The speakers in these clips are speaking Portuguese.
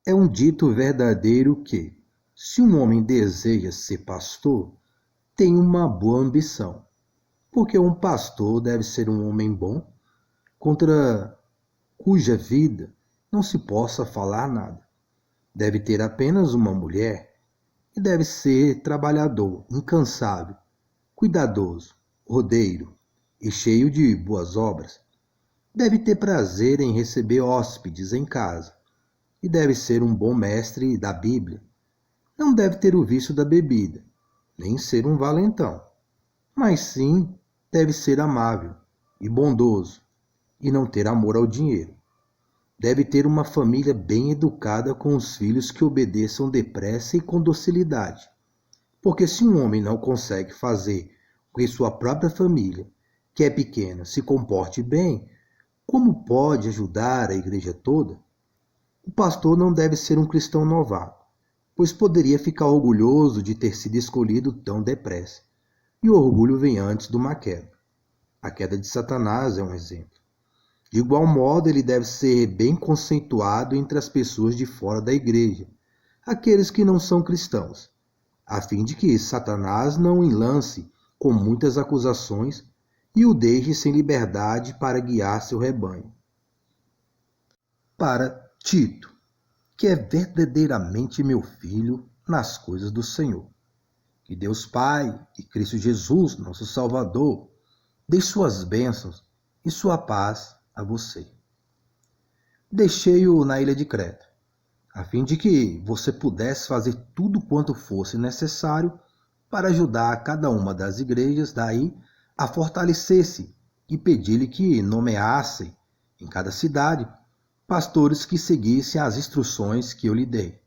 É um dito verdadeiro que, se um homem deseja ser pastor, tem uma boa ambição, porque um pastor deve ser um homem bom, contra cuja vida não se possa falar nada. Deve ter apenas uma mulher e deve ser trabalhador, incansável, cuidadoso, rodeiro e cheio de boas obras. Deve ter prazer em receber hóspedes em casa e deve ser um bom mestre da Bíblia. Não deve ter o vício da bebida, nem ser um valentão, mas sim deve ser amável e bondoso e não ter amor ao dinheiro. Deve ter uma família bem educada com os filhos que obedeçam depressa e com docilidade. Porque se um homem não consegue fazer com que sua própria família, que é pequena, se comporte bem, como pode ajudar a igreja toda? O pastor não deve ser um cristão novato, pois poderia ficar orgulhoso de ter sido escolhido tão depressa. E o orgulho vem antes de uma queda. A queda de Satanás é um exemplo. De igual modo, ele deve ser bem conceituado entre as pessoas de fora da igreja, aqueles que não são cristãos, a fim de que Satanás não o enlance com muitas acusações e o deixe sem liberdade para guiar seu rebanho. Para Tito, que é verdadeiramente meu filho nas coisas do Senhor. Que Deus Pai e Cristo Jesus, nosso Salvador, dê suas bênçãos e sua paz a você. Deixei-o na ilha de Creta, a fim de que você pudesse fazer tudo quanto fosse necessário para ajudar cada uma das igrejas daí a fortalecer-se e pedir-lhe que nomeassem em cada cidade pastores que seguissem as instruções que eu lhe dei.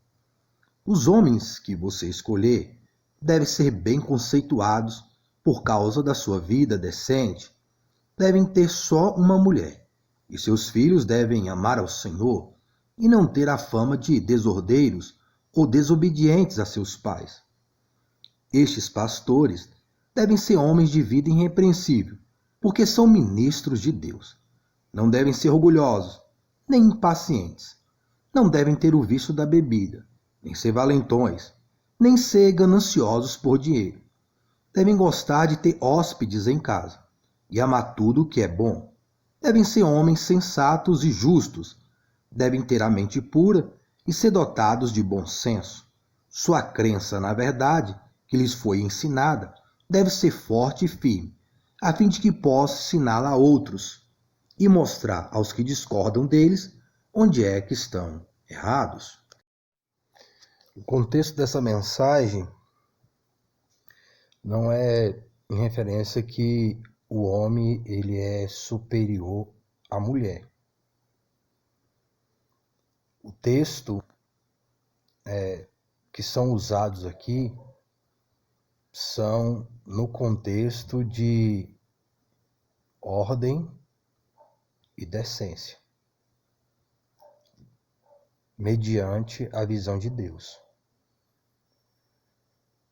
Os homens que você escolher devem ser bem conceituados por causa da sua vida decente, devem ter só uma mulher, e seus filhos devem amar ao Senhor e não ter a fama de desordeiros ou desobedientes a seus pais. Estes pastores devem ser homens de vida irrepreensível, porque são ministros de Deus. Não devem ser orgulhosos, nem impacientes. Não devem ter o vício da bebida, nem ser valentões, nem ser gananciosos por dinheiro. Devem gostar de ter hóspedes em casa e amar tudo o que é bom. Devem ser homens sensatos e justos. Devem ter a mente pura e ser dotados de bom senso. Sua crença na verdade, que lhes foi ensinada, deve ser forte e firme, a fim de que possa ensiná-la a outros e mostrar aos que discordam deles onde é que estão errados. O contexto dessa mensagem não é em referência que o homem ele é superior à mulher. O texto que são usados aqui são no contexto de ordem e decência, mediante a visão de Deus.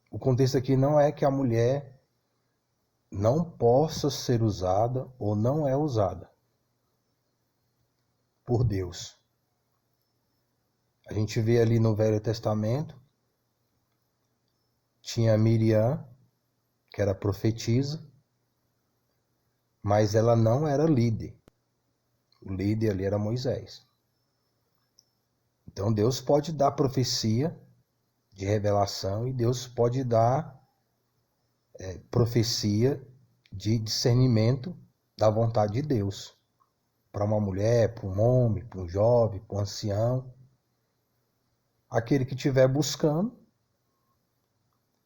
O contexto aqui não é que a mulher não possa ser usada ou não é usada por Deus. A gente vê ali no Velho Testamento, tinha Miriam, que era profetisa, mas ela não era líder. O líder ali era Moisés. Então Deus pode dar profecia de revelação e Deus pode dar profecia de discernimento da vontade de Deus para uma mulher, para um homem, para um jovem, para um ancião. Aquele que estiver buscando,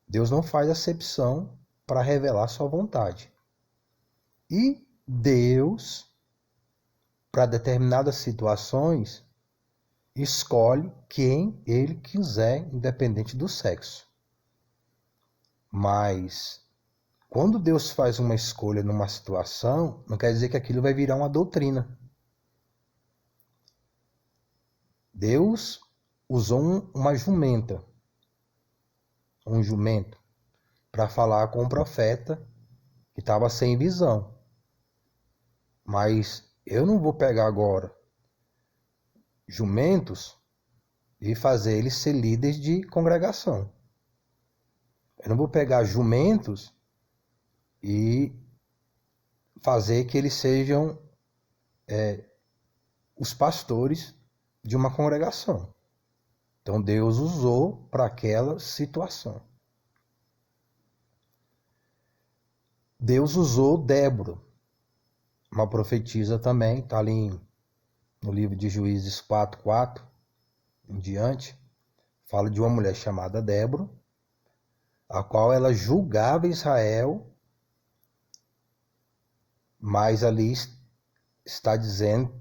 Deus não faz acepção para revelar sua vontade. E Deus, para determinadas situações, escolhe quem ele quiser, independente do sexo. Mas quando Deus faz uma escolha numa situação, não quer dizer que aquilo vai virar uma doutrina. Deus usou uma jumenta, um jumento, para falar com o profeta que estava sem visão. Mas eu não vou pegar agora jumentos e fazer eles ser líderes de congregação. Eu não vou pegar jumentos e fazer que eles sejam os pastores de uma congregação. Então Deus usou para aquela situação. Deus usou Débora, uma profetisa também, está ali no livro de Juízes 4:4 em diante, fala de uma mulher chamada Débora, a qual ela julgava Israel, mas ali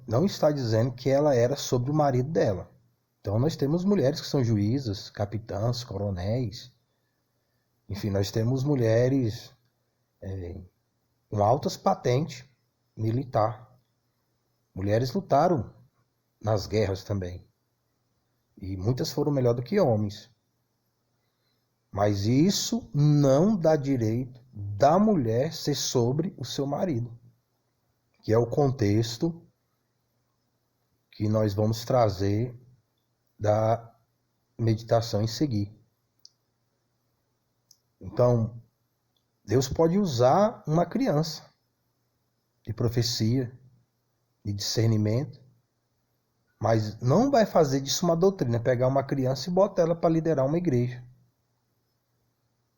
não está dizendo que ela era sobre o marido dela. Então nós temos mulheres que são juízas, capitãs, coronéis, enfim, nós temos mulheres com altas patentes militar. Mulheres lutaram nas guerras também. E muitas foram melhor do que homens. Mas isso não dá direito da mulher ser sobre o seu marido, que é o contexto que nós vamos trazer da meditação em seguir. Então, Deus pode usar uma criança de profecia, de discernimento, mas não vai fazer disso uma doutrina, pegar uma criança e botar ela para liderar uma igreja,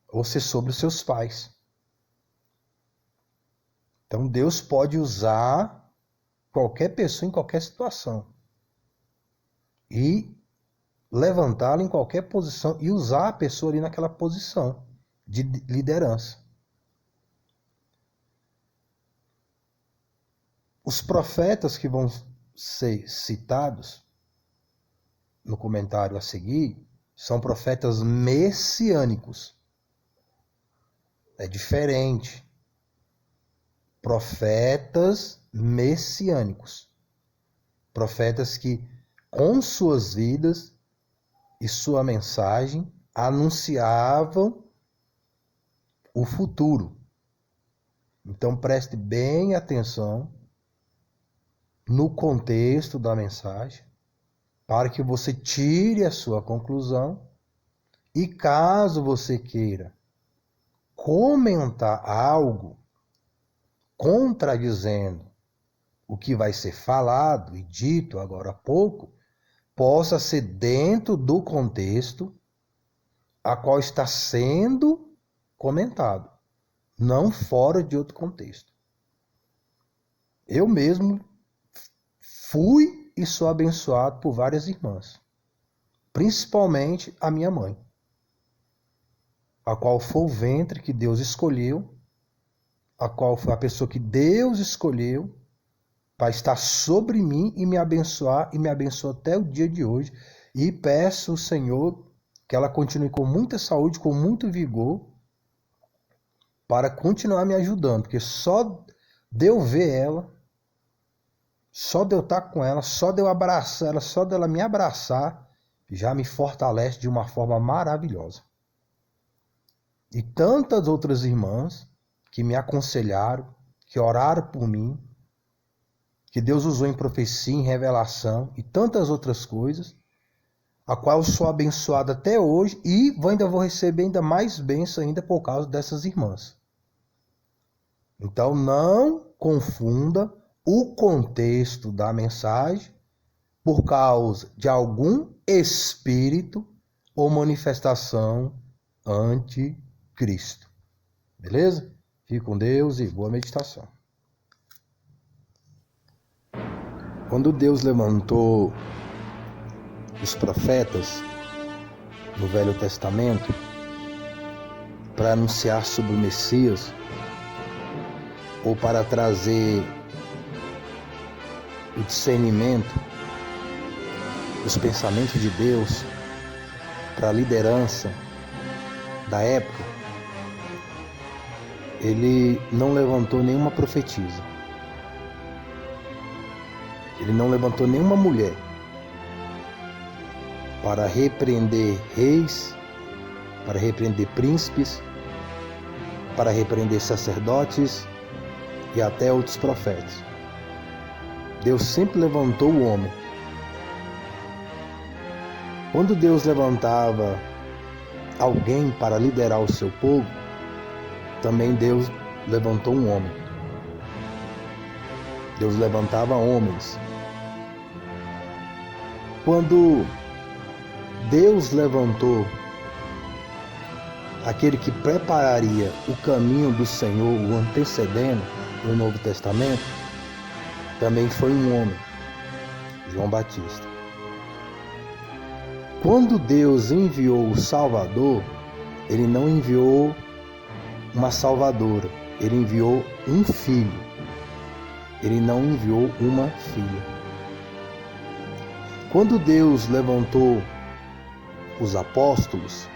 ou ser sobre os seus pais. Então Deus pode usar qualquer pessoa em qualquer situação e levantá-la em qualquer posição e usar a pessoa ali naquela posição de liderança. Os profetas que vão ser citados no comentário a seguir são profetas messiânicos. É diferente. Profetas messiânicos. Profetas que, com suas vidas e sua mensagem, anunciavam o futuro. Então preste bem atenção no contexto da mensagem, para que você tire a sua conclusão e caso você queira comentar algo contradizendo o que vai ser falado e dito agora há pouco, possa ser dentro do contexto a qual está sendo comentado, não fora de outro contexto. Eu mesmo fui e sou abençoado por várias irmãs, principalmente a minha mãe, a qual foi o ventre que Deus escolheu, a qual foi a pessoa que Deus escolheu para estar sobre mim e me abençoar, e me abençoa até o dia de hoje. E peço ao Senhor que ela continue com muita saúde, com muito vigor, para continuar me ajudando, porque só de eu ver ela, só de eu estar com ela, só de eu abraçar ela, só dela me abraçar, já me fortalece de uma forma maravilhosa. E tantas outras irmãs que me aconselharam, que oraram por mim, que Deus usou em profecia, em revelação e tantas outras coisas, a qual eu sou abençoado até hoje e ainda vou receber ainda mais bênção ainda por causa dessas irmãs. Então não confunda o contexto da mensagem por causa de algum espírito ou manifestação anticristo. Beleza? Fique com Deus e boa meditação. Quando Deus levantou os profetas no Velho Testamento para anunciar sobre o Messias ou para trazer o discernimento, os pensamentos de Deus para a liderança da época, ele não levantou nenhuma profetisa. Ele não levantou nenhuma mulher para repreender reis, para repreender príncipes, para repreender sacerdotes e até outros profetas. Deus sempre levantou o homem. Quando Deus levantava alguém para liderar o seu povo, também Deus levantou um homem. Deus levantava homens. Quando Deus levantou aquele que prepararia o caminho do Senhor, o antecedendo no Novo Testamento, também foi um homem, João Batista. Quando Deus enviou o Salvador, Ele não enviou uma salvadora, Ele enviou um filho. Ele não enviou uma filha. Quando Deus levantou os apóstolos,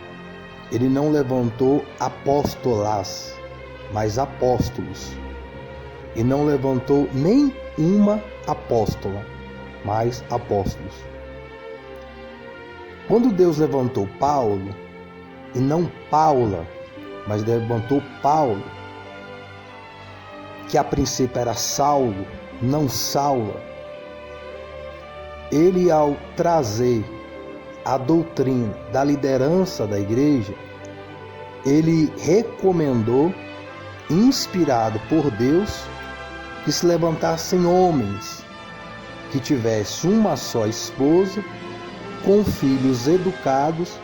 Ele não levantou apóstolas, mas apóstolos. E não levantou nem uma apóstola, mas apóstolos. Quando Deus levantou Paulo, e não Paula, mas levantou Paulo, que a princípio era Saulo, não Saula, ele, ao trazer a doutrina da liderança da igreja, ele recomendou, inspirado por Deus, que se levantassem homens que tivessem uma só esposa, com filhos educados,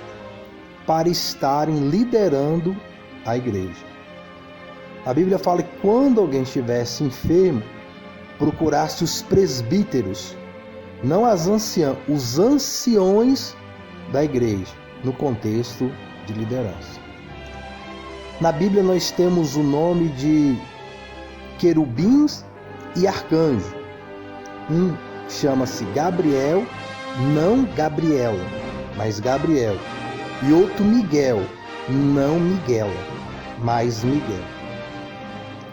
para estarem liderando a igreja. A Bíblia fala que quando alguém estivesse enfermo, procurasse os presbíteros, não as anciãs, os anciões da igreja, no contexto de liderança. Na Bíblia nós temos o nome de querubins e arcanjo. Um chama-se Gabriel, não Gabriela, mas Gabriel. E outro Miguel, não Miguela, mas Miguel.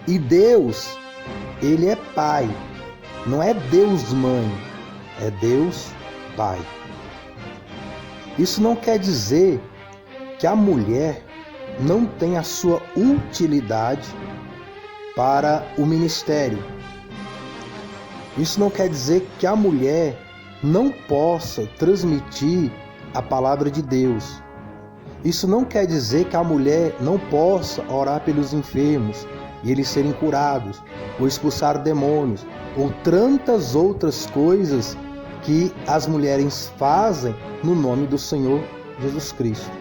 E Deus, Ele é Pai, não é Deus Mãe, é Deus Pai. Isso não quer dizer que a mulher não tem a sua utilidade para o ministério. Isso não quer dizer que a mulher não possa transmitir a palavra de Deus. Isso não quer dizer que a mulher não possa orar pelos enfermos e eles serem curados, ou expulsar demônios, ou tantas outras coisas que as mulheres fazem no nome do Senhor Jesus Cristo.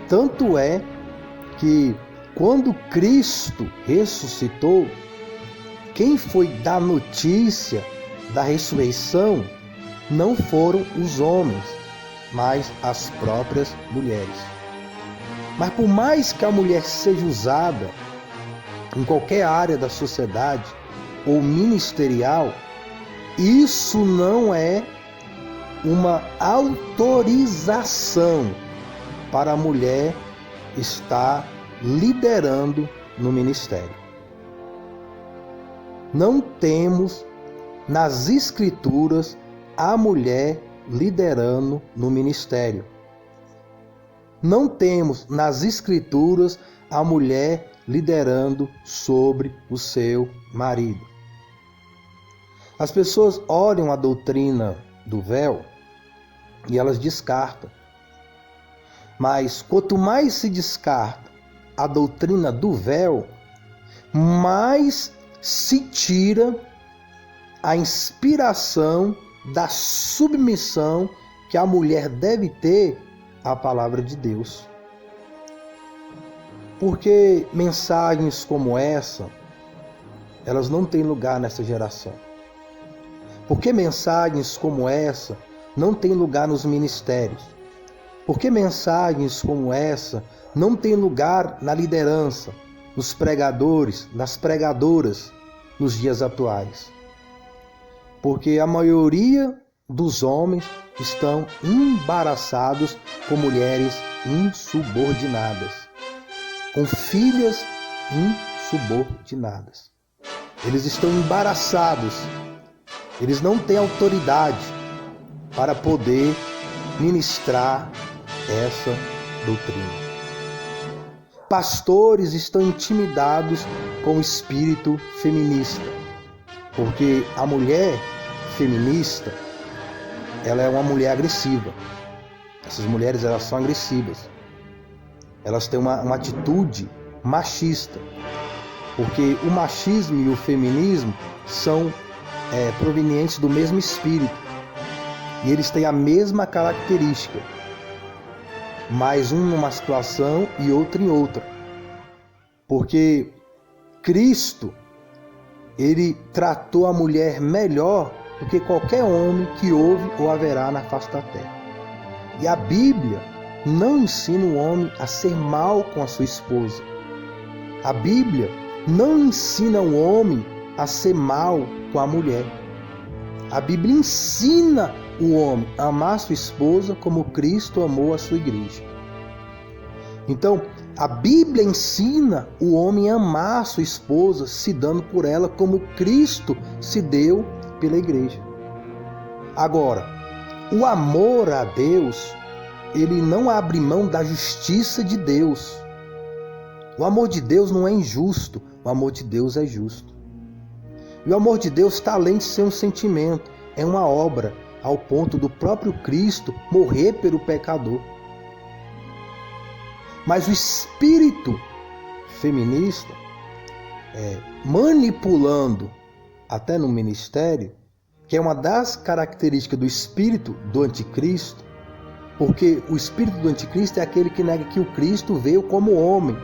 Tanto é que quando Cristo ressuscitou, quem foi dar notícia da ressurreição não foram os homens, mas as próprias mulheres. Mas por mais que a mulher seja usada em qualquer área da sociedade ou ministerial, isso não é uma autorização para a mulher estar liderando no ministério. Não temos nas Escrituras a mulher liderando no ministério. Não temos nas Escrituras a mulher liderando sobre o seu marido. As pessoas olham a doutrina do véu e elas descartam. Mas quanto mais se descarta a doutrina do véu, mais se tira a inspiração da submissão que a mulher deve ter à palavra de Deus. Porque mensagens como essa, elas não têm lugar nessa geração. Porque mensagens como essa não têm lugar nos ministérios. Porque mensagens como essa não têm lugar na liderança, nos pregadores, nas pregadoras, nos dias atuais. Porque a maioria dos homens estão embaraçados com mulheres insubordinadas, com filhas insubordinadas. Eles estão embaraçados, eles não têm autoridade para poder ministrar essa doutrina. Pastores estão intimidados com o espírito feminista, porque a mulher feminista, ela é uma mulher agressiva. Essas mulheres, elas são agressivas. Elas têm uma atitude machista. Porque o machismo e o feminismo são provenientes do mesmo espírito. E eles têm a mesma característica. Mas um numa situação e outro em outra. Porque Cristo, ele tratou a mulher melhor do que qualquer homem que houve ou haverá na face da terra. E a Bíblia não ensina o homem a ser mal com a sua esposa. A Bíblia não ensina o homem a ser mal com a mulher. A Bíblia ensina o homem a amar a sua esposa como Cristo amou a sua igreja. Então, a Bíblia ensina o homem a amar a sua esposa, se dando por ela como Cristo se deu pela igreja. Agora, o amor a Deus, ele não abre mão da justiça de Deus. O amor de Deus não é injusto, o amor de Deus é justo. E o amor de Deus está além de ser um sentimento, é uma obra, ao ponto do próprio Cristo morrer pelo pecador. Mas o espírito feminista, manipulando até no ministério, que é uma das características do espírito do anticristo, porque o espírito do anticristo é aquele que nega que o Cristo veio como homem,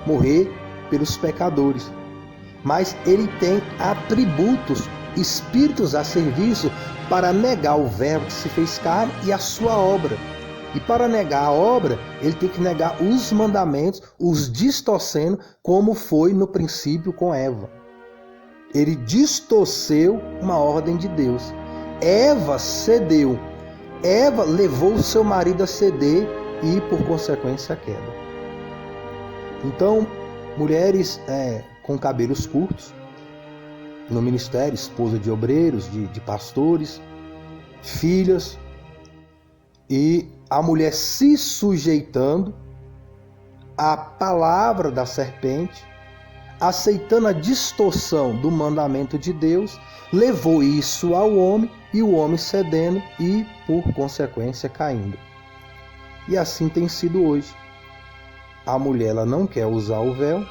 morrer pelos pecadores. Mas ele tem atributos, espíritos a serviço para negar o verbo que se fez carne e a sua obra. E para negar a obra, ele tem que negar os mandamentos, os distorcendo, como foi no princípio com Eva. Ele distorceu uma ordem de Deus. Eva cedeu. Eva levou o seu marido a ceder e, por consequência, a queda. Então, mulheres com cabelos curtos, no ministério, esposa de obreiros, de pastores, filhas, e a mulher se sujeitando à palavra da serpente, aceitando a distorção do mandamento de Deus, levou isso ao homem e o homem cedendo e, por consequência, caindo. E assim tem sido hoje. A mulher, ela não quer usar o véu,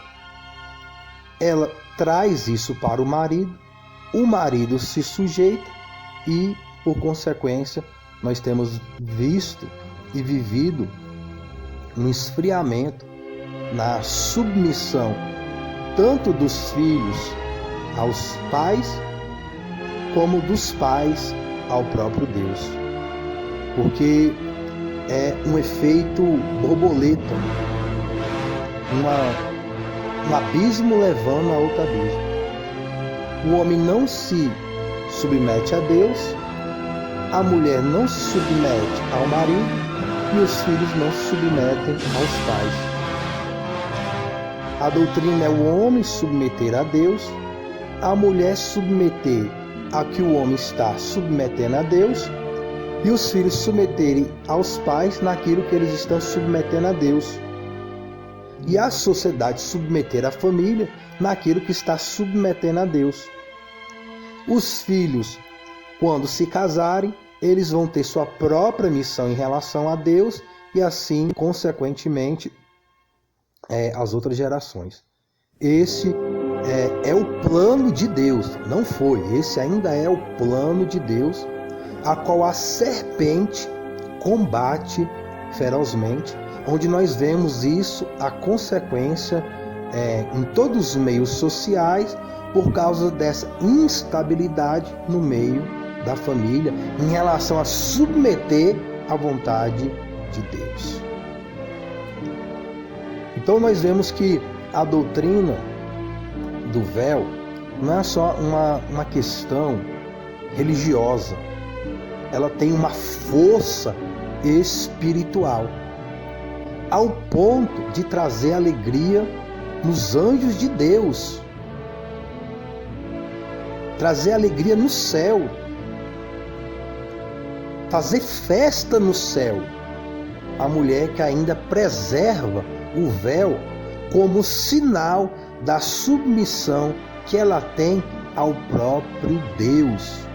ela traz isso para o marido se sujeita e, por consequência, nós temos visto e vivido um esfriamento na submissão tanto dos filhos aos pais, como dos pais ao próprio Deus. Porque é um efeito borboleta, um abismo levando a outro abismo. O homem não se submete a Deus, a mulher não se submete ao marido e os filhos não se submetem aos pais. A doutrina é o homem submeter a Deus, a mulher submeter a que o homem está submetendo a Deus e os filhos submeterem aos pais naquilo que eles estão submetendo a Deus. E a sociedade submeter a família naquilo que está submetendo a Deus. Os filhos, quando se casarem, eles vão ter sua própria missão em relação a Deus e assim, consequentemente, as outras gerações. Esse é o plano de Deus, não foi, esse ainda é o plano de Deus, a qual a serpente combate ferozmente, onde nós vemos isso, a consequência em todos os meios sociais, por causa dessa instabilidade no meio da família, em relação a submeter à vontade de Deus. Então nós vemos que a doutrina do véu não é só uma questão religiosa, ela tem uma força espiritual, ao ponto de trazer alegria nos anjos de Deus, trazer alegria no céu, fazer festa no céu. A mulher que ainda preserva o véu como sinal da submissão que ela tem ao próprio Deus.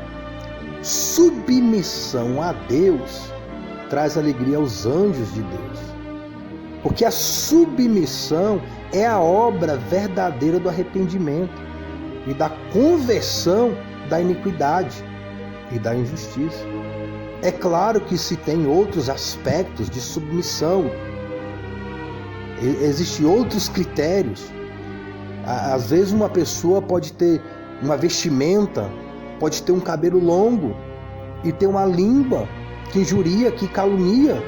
Submissão a Deus traz alegria aos anjos de Deus. Porque a submissão é a obra verdadeira do arrependimento e da conversão da iniquidade e da injustiça. É claro que se tem outros aspectos de submissão, existem outros critérios. Às vezes uma pessoa pode ter uma vestimenta, pode ter um cabelo longo e ter uma língua que injuria, que calunia,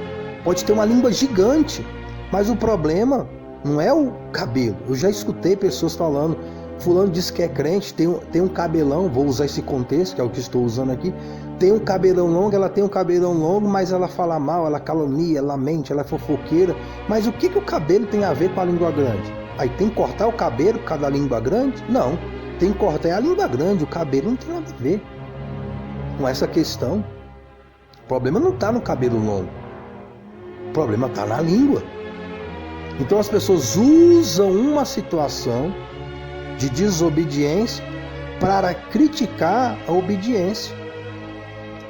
pode ter uma língua gigante, mas o problema não é o cabelo. Eu já escutei pessoas falando, fulano diz que é crente, tem um cabelão, vou usar esse contexto, que é o que estou usando aqui, tem um cabelão longo, ela tem um cabelão longo, mas ela fala mal, ela calunia, ela mente, ela é fofoqueira. Mas o que o cabelo tem a ver com a língua grande? Aí tem que cortar o cabelo por causa da língua grande? Não, tem que cortar a língua grande, o cabelo não tem nada a ver com essa questão. O problema não está no cabelo longo, o problema está na língua. Então as pessoas usam uma situação de desobediência para criticar a obediência.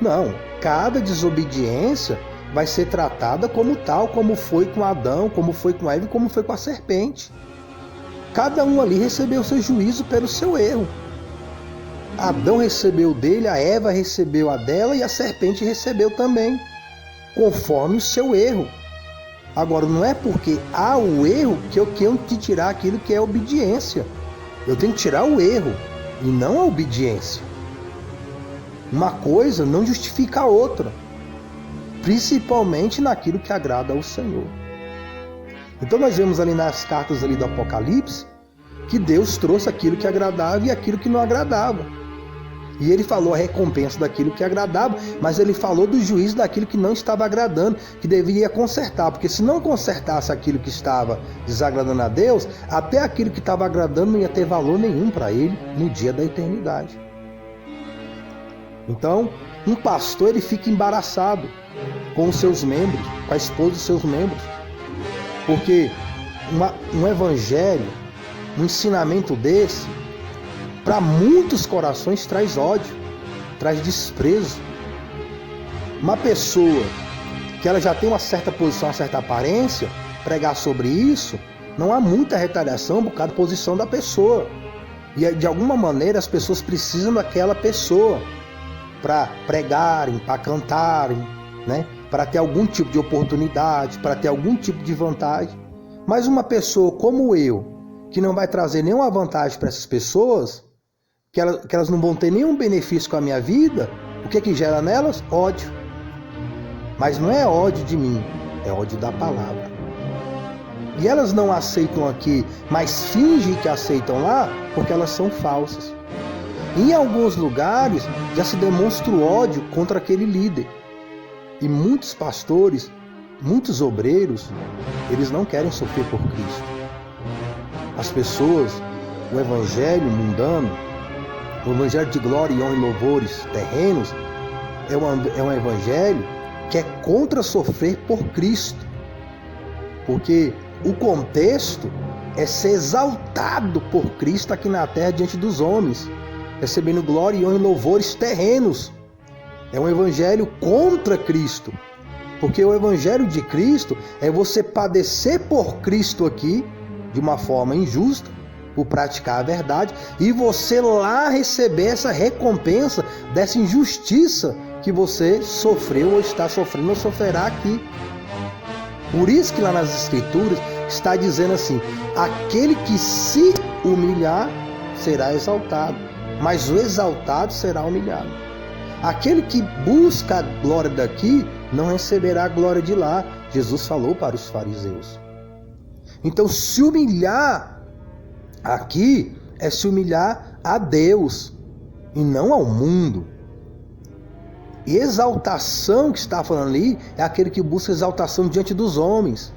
Não, cada desobediência vai ser tratada como tal, como foi com Adão, como foi com Eva, como foi com a serpente. Cada um ali recebeu seu juízo pelo seu erro. Adão recebeu dele, a Eva recebeu a dela e a serpente recebeu também, conforme o seu erro. Agora, não é porque há o erro que eu tenho que tirar aquilo que é obediência. Eu tenho que tirar o erro e não a obediência. Uma coisa não justifica a outra, principalmente naquilo que agrada ao Senhor. Então nós vemos ali nas cartas ali do Apocalipse que Deus trouxe aquilo que agradava e aquilo que não agradava. E ele falou a recompensa daquilo que agradava, mas ele falou do juízo daquilo que não estava agradando, que deveria consertar, porque se não consertasse aquilo que estava desagradando a Deus, até aquilo que estava agradando não ia ter valor nenhum para ele no dia da eternidade. Então, um pastor ele fica embaraçado com os seus membros, com a esposa dos seus membros, porque um evangelho, um ensinamento desse, para muitos corações traz ódio, traz desprezo. Uma pessoa que ela já tem uma certa posição, uma certa aparência, pregar sobre isso, não há muita retaliação por causa da posição da pessoa. E de alguma maneira as pessoas precisam daquela pessoa para pregarem, para cantarem, né? Para ter algum tipo de oportunidade, para ter algum tipo de vantagem. Mas uma pessoa como eu, que não vai trazer nenhuma vantagem para essas pessoas, que elas não vão ter nenhum benefício com a minha vida, o que gera nelas? Ódio. Mas não é ódio de mim, é ódio da palavra. E elas não aceitam aqui, mas fingem que aceitam lá, porque elas são falsas. Em alguns lugares já se demonstra o ódio contra aquele líder. E muitos pastores, muitos obreiros, eles não querem sofrer por Cristo. As pessoas, o evangelho mundano, o evangelho de glória e honra e louvores terrenos, é um evangelho que é contra sofrer por Cristo. Porque o contexto é ser exaltado por Cristo aqui na terra diante dos homens, recebendo glória e honra e louvores terrenos. É um evangelho contra Cristo. Porque o evangelho de Cristo é você padecer por Cristo aqui, de uma forma injusta, por praticar a verdade, e você lá receber essa recompensa dessa injustiça que você sofreu ou está sofrendo ou sofrerá aqui. Por isso que lá nas Escrituras está dizendo assim: aquele que se humilhar será exaltado, mas o exaltado será humilhado. Aquele que busca a glória daqui não receberá a glória de lá. Jesus falou para os fariseus. Então, se humilhar aqui é se humilhar a Deus e não ao mundo. E exaltação que está falando ali é aquele que busca exaltação diante dos homens.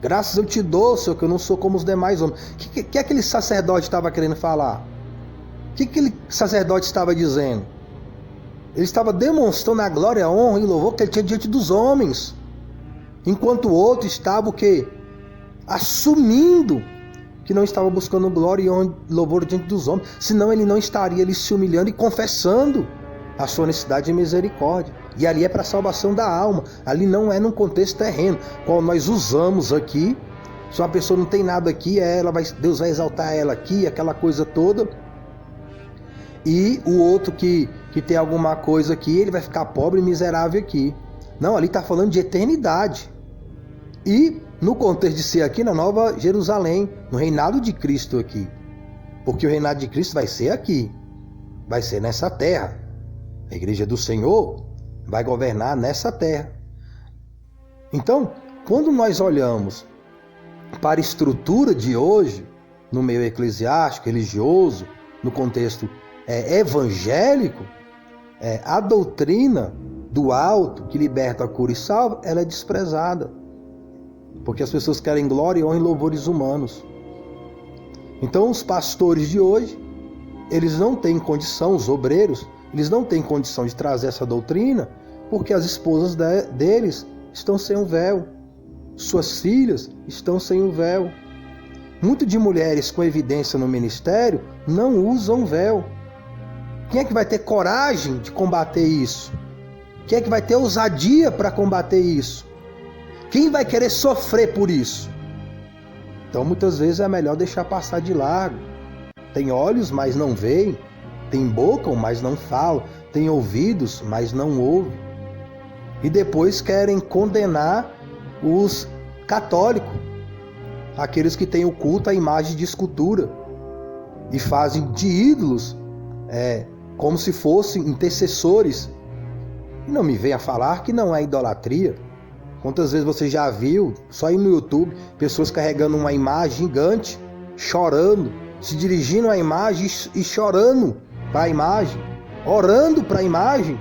Graças eu te dou, Senhor, que eu não sou como os demais homens. O que aquele sacerdote estava querendo falar? O que aquele sacerdote estava dizendo? Ele estava demonstrando a glória, a honra e o louvor que ele tinha diante dos homens. Enquanto o outro estava o quê? Assumindo que não estava buscando glória e honra e louvor diante dos homens. Senão ele não estaria ali se humilhando e confessando a sua necessidade de misericórdia. E ali é para a salvação da alma. Ali não é num contexto terreno, qual nós usamos aqui. Se uma pessoa não tem nada aqui, Deus vai exaltar ela aqui, aquela coisa toda. E o outro que tem alguma coisa aqui, ele vai ficar pobre e miserável aqui. Não, ali está falando de eternidade. E no contexto de ser aqui na Nova Jerusalém, no reinado de Cristo aqui. Porque o reinado de Cristo vai ser aqui. Vai ser nessa terra. A igreja do Senhor vai governar nessa terra. Então, quando nós olhamos para a estrutura de hoje, no meio eclesiástico, religioso, no contexto evangélico, a doutrina do alto, que liberta, cura e salva, ela é desprezada. Porque as pessoas querem glória, honra e louvores humanos. Então os pastores de hoje, eles não têm condição, os obreiros, eles não têm condição de trazer essa doutrina, porque as esposas deles estão sem o véu. Suas filhas estão sem o véu. Muitas de mulheres com evidência no ministério não usam véu. Quem é que vai ter coragem de combater isso? Quem é que vai ter ousadia para combater isso? Quem vai querer sofrer por isso? Então muitas vezes é melhor deixar passar de largo. Tem olhos, mas não veem. Tem boca, mas não fala. Tem ouvidos, mas não ouve. E depois querem condenar os católicos, aqueles que têm o culto à imagem de escultura e fazem de ídolos como se fossem intercessores. E não me venha falar que não é idolatria. Quantas vezes você já viu, só aí no YouTube, pessoas carregando uma imagem gigante, chorando, se dirigindo à imagem e chorando para a imagem, orando para a imagem.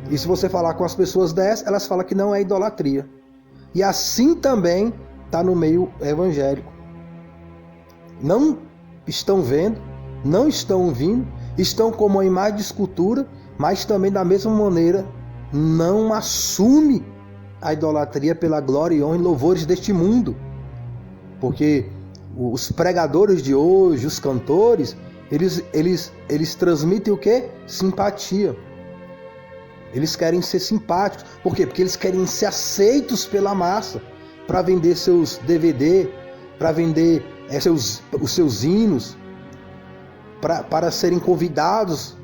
E se você falar com as pessoas dessas, elas falam que não é idolatria. E assim também está no meio evangélico. Não estão vendo, não estão ouvindo, estão como uma imagem de escultura, mas também da mesma maneira não assume a idolatria pela glória e honra e louvores deste mundo. Porque os pregadores de hoje, os cantores, eles transmitem o quê? Simpatia. Eles querem ser simpáticos. Por quê? Porque eles querem ser aceitos pela massa para vender seus DVD, para vender os seus hinos, para serem convidados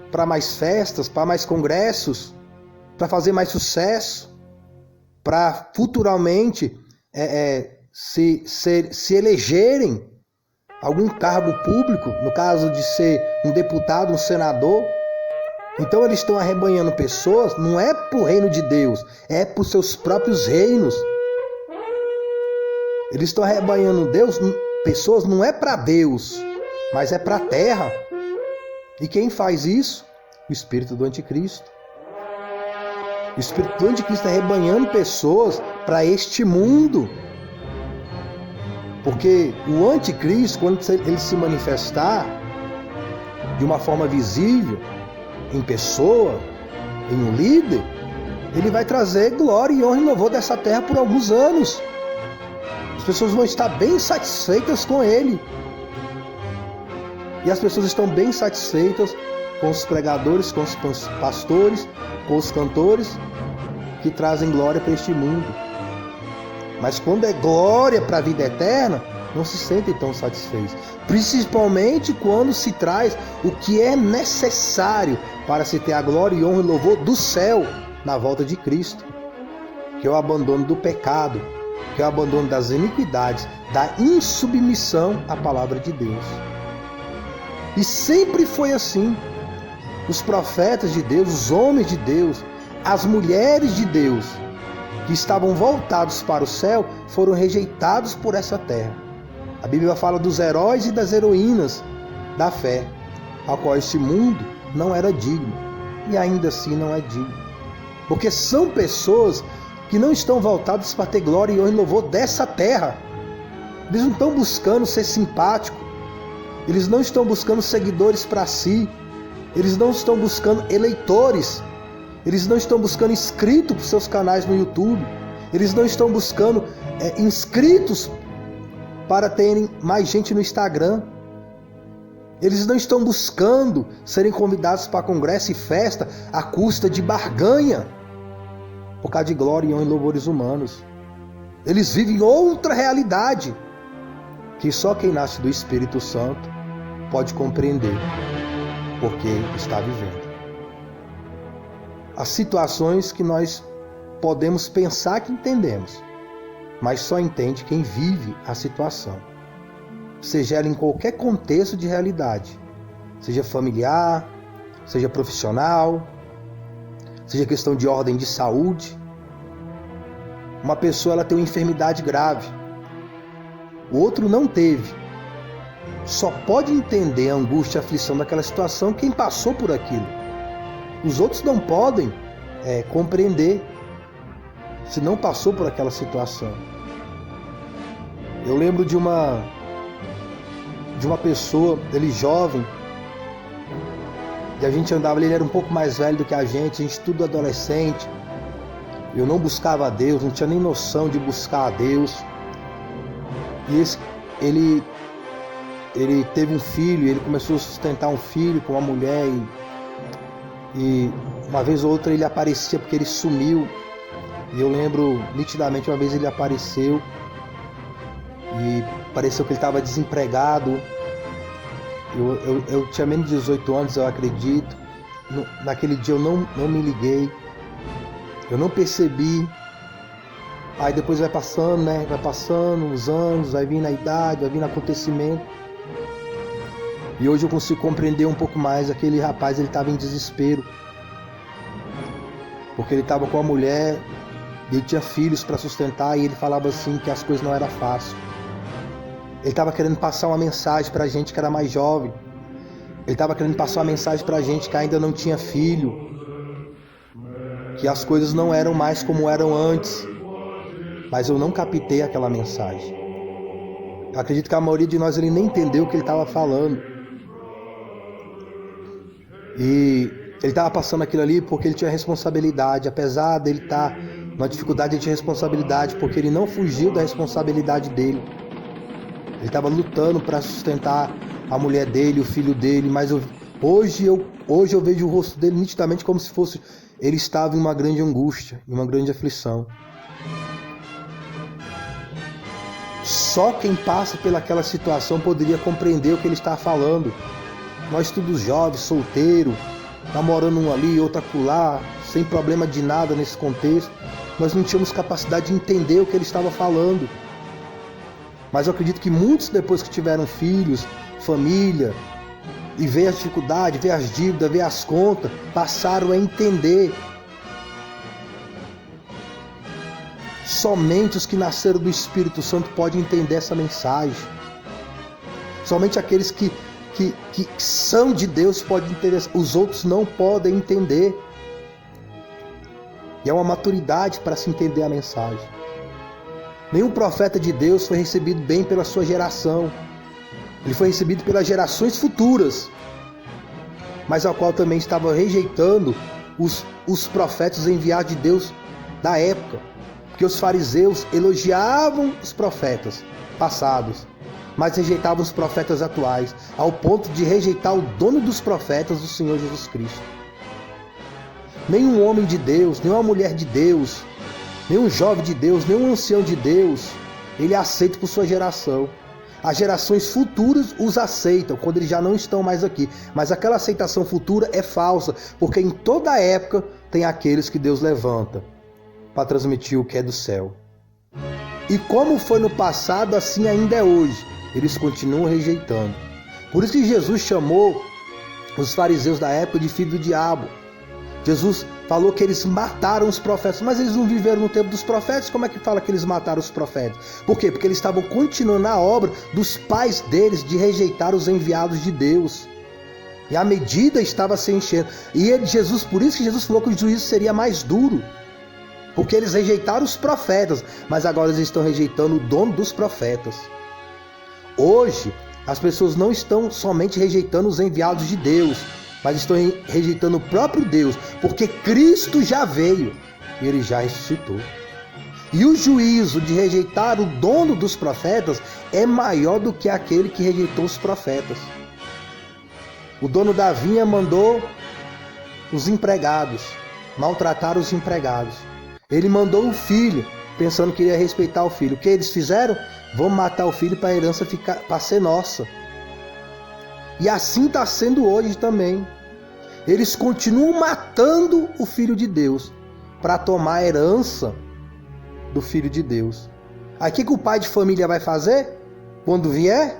para mais festas, para mais congressos, para fazer mais sucesso, para futuramente se elegerem algum cargo público, no caso de ser um deputado, um senador. Então eles estão arrebanhando pessoas, não é para o reino de Deus, é para os seus próprios reinos. Eles estão arrebanhando pessoas não é para Deus, mas é para a terra. E quem faz isso? O espírito do anticristo. O espírito do anticristo está arrebanhando pessoas para este mundo. Porque o anticristo, quando ele se manifestar de uma forma visível, em pessoa, em um líder, ele vai trazer glória e honra e louvor dessa terra por alguns anos. As pessoas vão estar bem satisfeitas com ele. E as pessoas estão bem satisfeitas com os pregadores, com os pastores, com os cantores que trazem glória para este mundo. Mas quando é glória para a vida eterna, não se sentem tão satisfeitos. Principalmente quando se traz o que é necessário para se ter a glória e honra e louvor do céu na volta de Cristo. Que é o abandono do pecado, que é o abandono das iniquidades, da insubmissão à palavra de Deus. E sempre foi assim. Os profetas de Deus, os homens de Deus, as mulheres de Deus, que estavam voltados para o céu, foram rejeitados por essa terra. A Bíblia fala dos heróis e das heroínas da fé, ao qual este mundo não era digno, e ainda assim não é digno. Porque são pessoas que não estão voltadas para ter glória e honra e louvor dessa terra. Eles não estão buscando ser simpáticos, eles não estão buscando seguidores para si, eles não estão buscando eleitores, eles não estão buscando inscritos para os seus canais no YouTube, eles não estão buscando inscritos para terem mais gente no Instagram. Eles não estão buscando serem convidados para congresso e festa à custa de barganha, por causa de glória e honra e louvores humanos. Eles vivem outra realidade, que só quem nasce do Espírito Santo pode compreender, porque está vivendo. As situações que nós podemos pensar que entendemos, mas só entende quem vive a situação. Seja ela em qualquer contexto de realidade, seja familiar, seja profissional, seja questão de ordem de saúde. Uma pessoa ela tem uma enfermidade grave, o outro não teve. Só pode entender a angústia e a aflição daquela situação quem passou por aquilo. Os outros não podem compreender se não passou por aquela situação. Eu lembro de uma pessoa, ele jovem, e a gente andava, ele era um pouco mais velho do que a gente tudo adolescente. Eu não buscava a Deus, não tinha nem noção de buscar a Deus. E ele teve um filho, ele começou a sustentar um filho com uma mulher e uma vez ou outra ele aparecia porque ele sumiu. E eu lembro nitidamente, uma vez ele apareceu e pareceu que ele estava desempregado. Eu tinha menos de 18 anos, eu acredito. Naquele dia eu não me liguei, eu não percebi. Aí depois vai passando, né? Vai passando os anos, vai vindo a idade, vai vindo acontecimento. E hoje eu consigo compreender um pouco mais. Aquele rapaz, ele estava em desespero, porque ele estava com a mulher, ele tinha filhos para sustentar, e ele falava assim que as coisas não eram fáceis. Ele estava querendo passar uma mensagem para a gente que era mais jovem. Ele estava querendo passar uma mensagem para a gente que ainda não tinha filho, que as coisas não eram mais como eram antes. Mas eu não captei aquela mensagem. Eu acredito que a maioria de nós ele nem entendeu o que ele estava falando. E ele estava passando aquilo ali porque ele tinha responsabilidade. Apesar dele estar numa dificuldade, ele tinha responsabilidade, porque ele não fugiu da responsabilidade dele. Ele estava lutando para sustentar a mulher dele, o filho dele. Mas hoje eu vejo o rosto dele nitidamente como se fosse... Ele estava em uma grande angústia, em uma grande aflição. Só quem passa pelaquela situação poderia compreender o que ele estava falando. Nós todos jovens, solteiros, namorando um ali, outro acolá, sem problema de nada nesse contexto. Nós não tínhamos capacidade de entender o que ele estava falando. Mas eu acredito que muitos, depois que tiveram filhos, família, e veio as dificuldades, veio as dívidas, veio as contas, passaram a entender. Somente os que nasceram do Espírito Santo podem entender essa mensagem. Somente aqueles que são de Deus podem entender. Os outros não podem entender. E é uma maturidade para se entender a mensagem. Nenhum profeta de Deus foi recebido bem pela sua geração. Ele foi recebido pelas gerações futuras, mas ao qual também estava rejeitando os profetas enviados de Deus da época. Porque os fariseus elogiavam os profetas passados, mas rejeitavam os profetas atuais, ao ponto de rejeitar o dono dos profetas, o Senhor Jesus Cristo. Nenhum homem de Deus, nenhuma mulher de Deus, nenhum jovem de Deus, nenhum ancião de Deus, ele é aceito por sua geração. As gerações futuras os aceitam quando eles já não estão mais aqui. Mas aquela aceitação futura é falsa, porque em toda época tem aqueles que Deus levanta para transmitir o que é do céu. E como foi no passado, assim ainda é hoje. Eles continuam rejeitando. Por isso que Jesus chamou os fariseus da época de filho do diabo. Jesus falou que eles mataram os profetas, mas eles não viveram no tempo dos profetas. Como é que fala que eles mataram os profetas? Por quê? Porque eles estavam continuando a obra dos pais deles de rejeitar os enviados de Deus. E a medida estava se enchendo. E Jesus, por isso que Jesus falou que o juízo seria mais duro. Porque eles rejeitaram os profetas, mas agora eles estão rejeitando o dono dos profetas. Hoje, as pessoas não estão somente rejeitando os enviados de Deus, mas estão rejeitando o próprio Deus, porque Cristo já veio e ele já ressuscitou. E o juízo de rejeitar o dono dos profetas é maior do que aquele que rejeitou os profetas. O dono da vinha mandou os empregados maltratar os empregados. Ele mandou o filho, pensando que iria respeitar o filho. O que eles fizeram? Vamos matar o filho para a herança para ser nossa. E assim está sendo hoje também. Eles continuam matando o Filho de Deus para tomar a herança do Filho de Deus. Aí o que o pai de família vai fazer? Quando vier,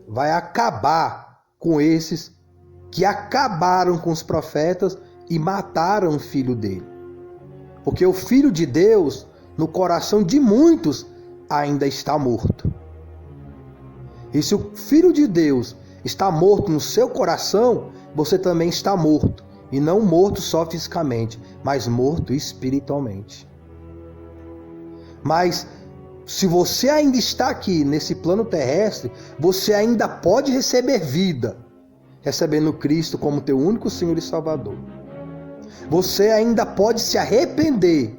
vai acabar com esses que acabaram com os profetas e mataram o filho dele. Porque o Filho de Deus, no coração de muitos, ainda está morto. E se o Filho de Deus está morto no seu coração, você também está morto. E não morto só fisicamente, mas morto espiritualmente. Mas se você ainda está aqui nesse plano terrestre, você ainda pode receber vida, recebendo Cristo como teu único Senhor e Salvador. Você ainda pode se arrepender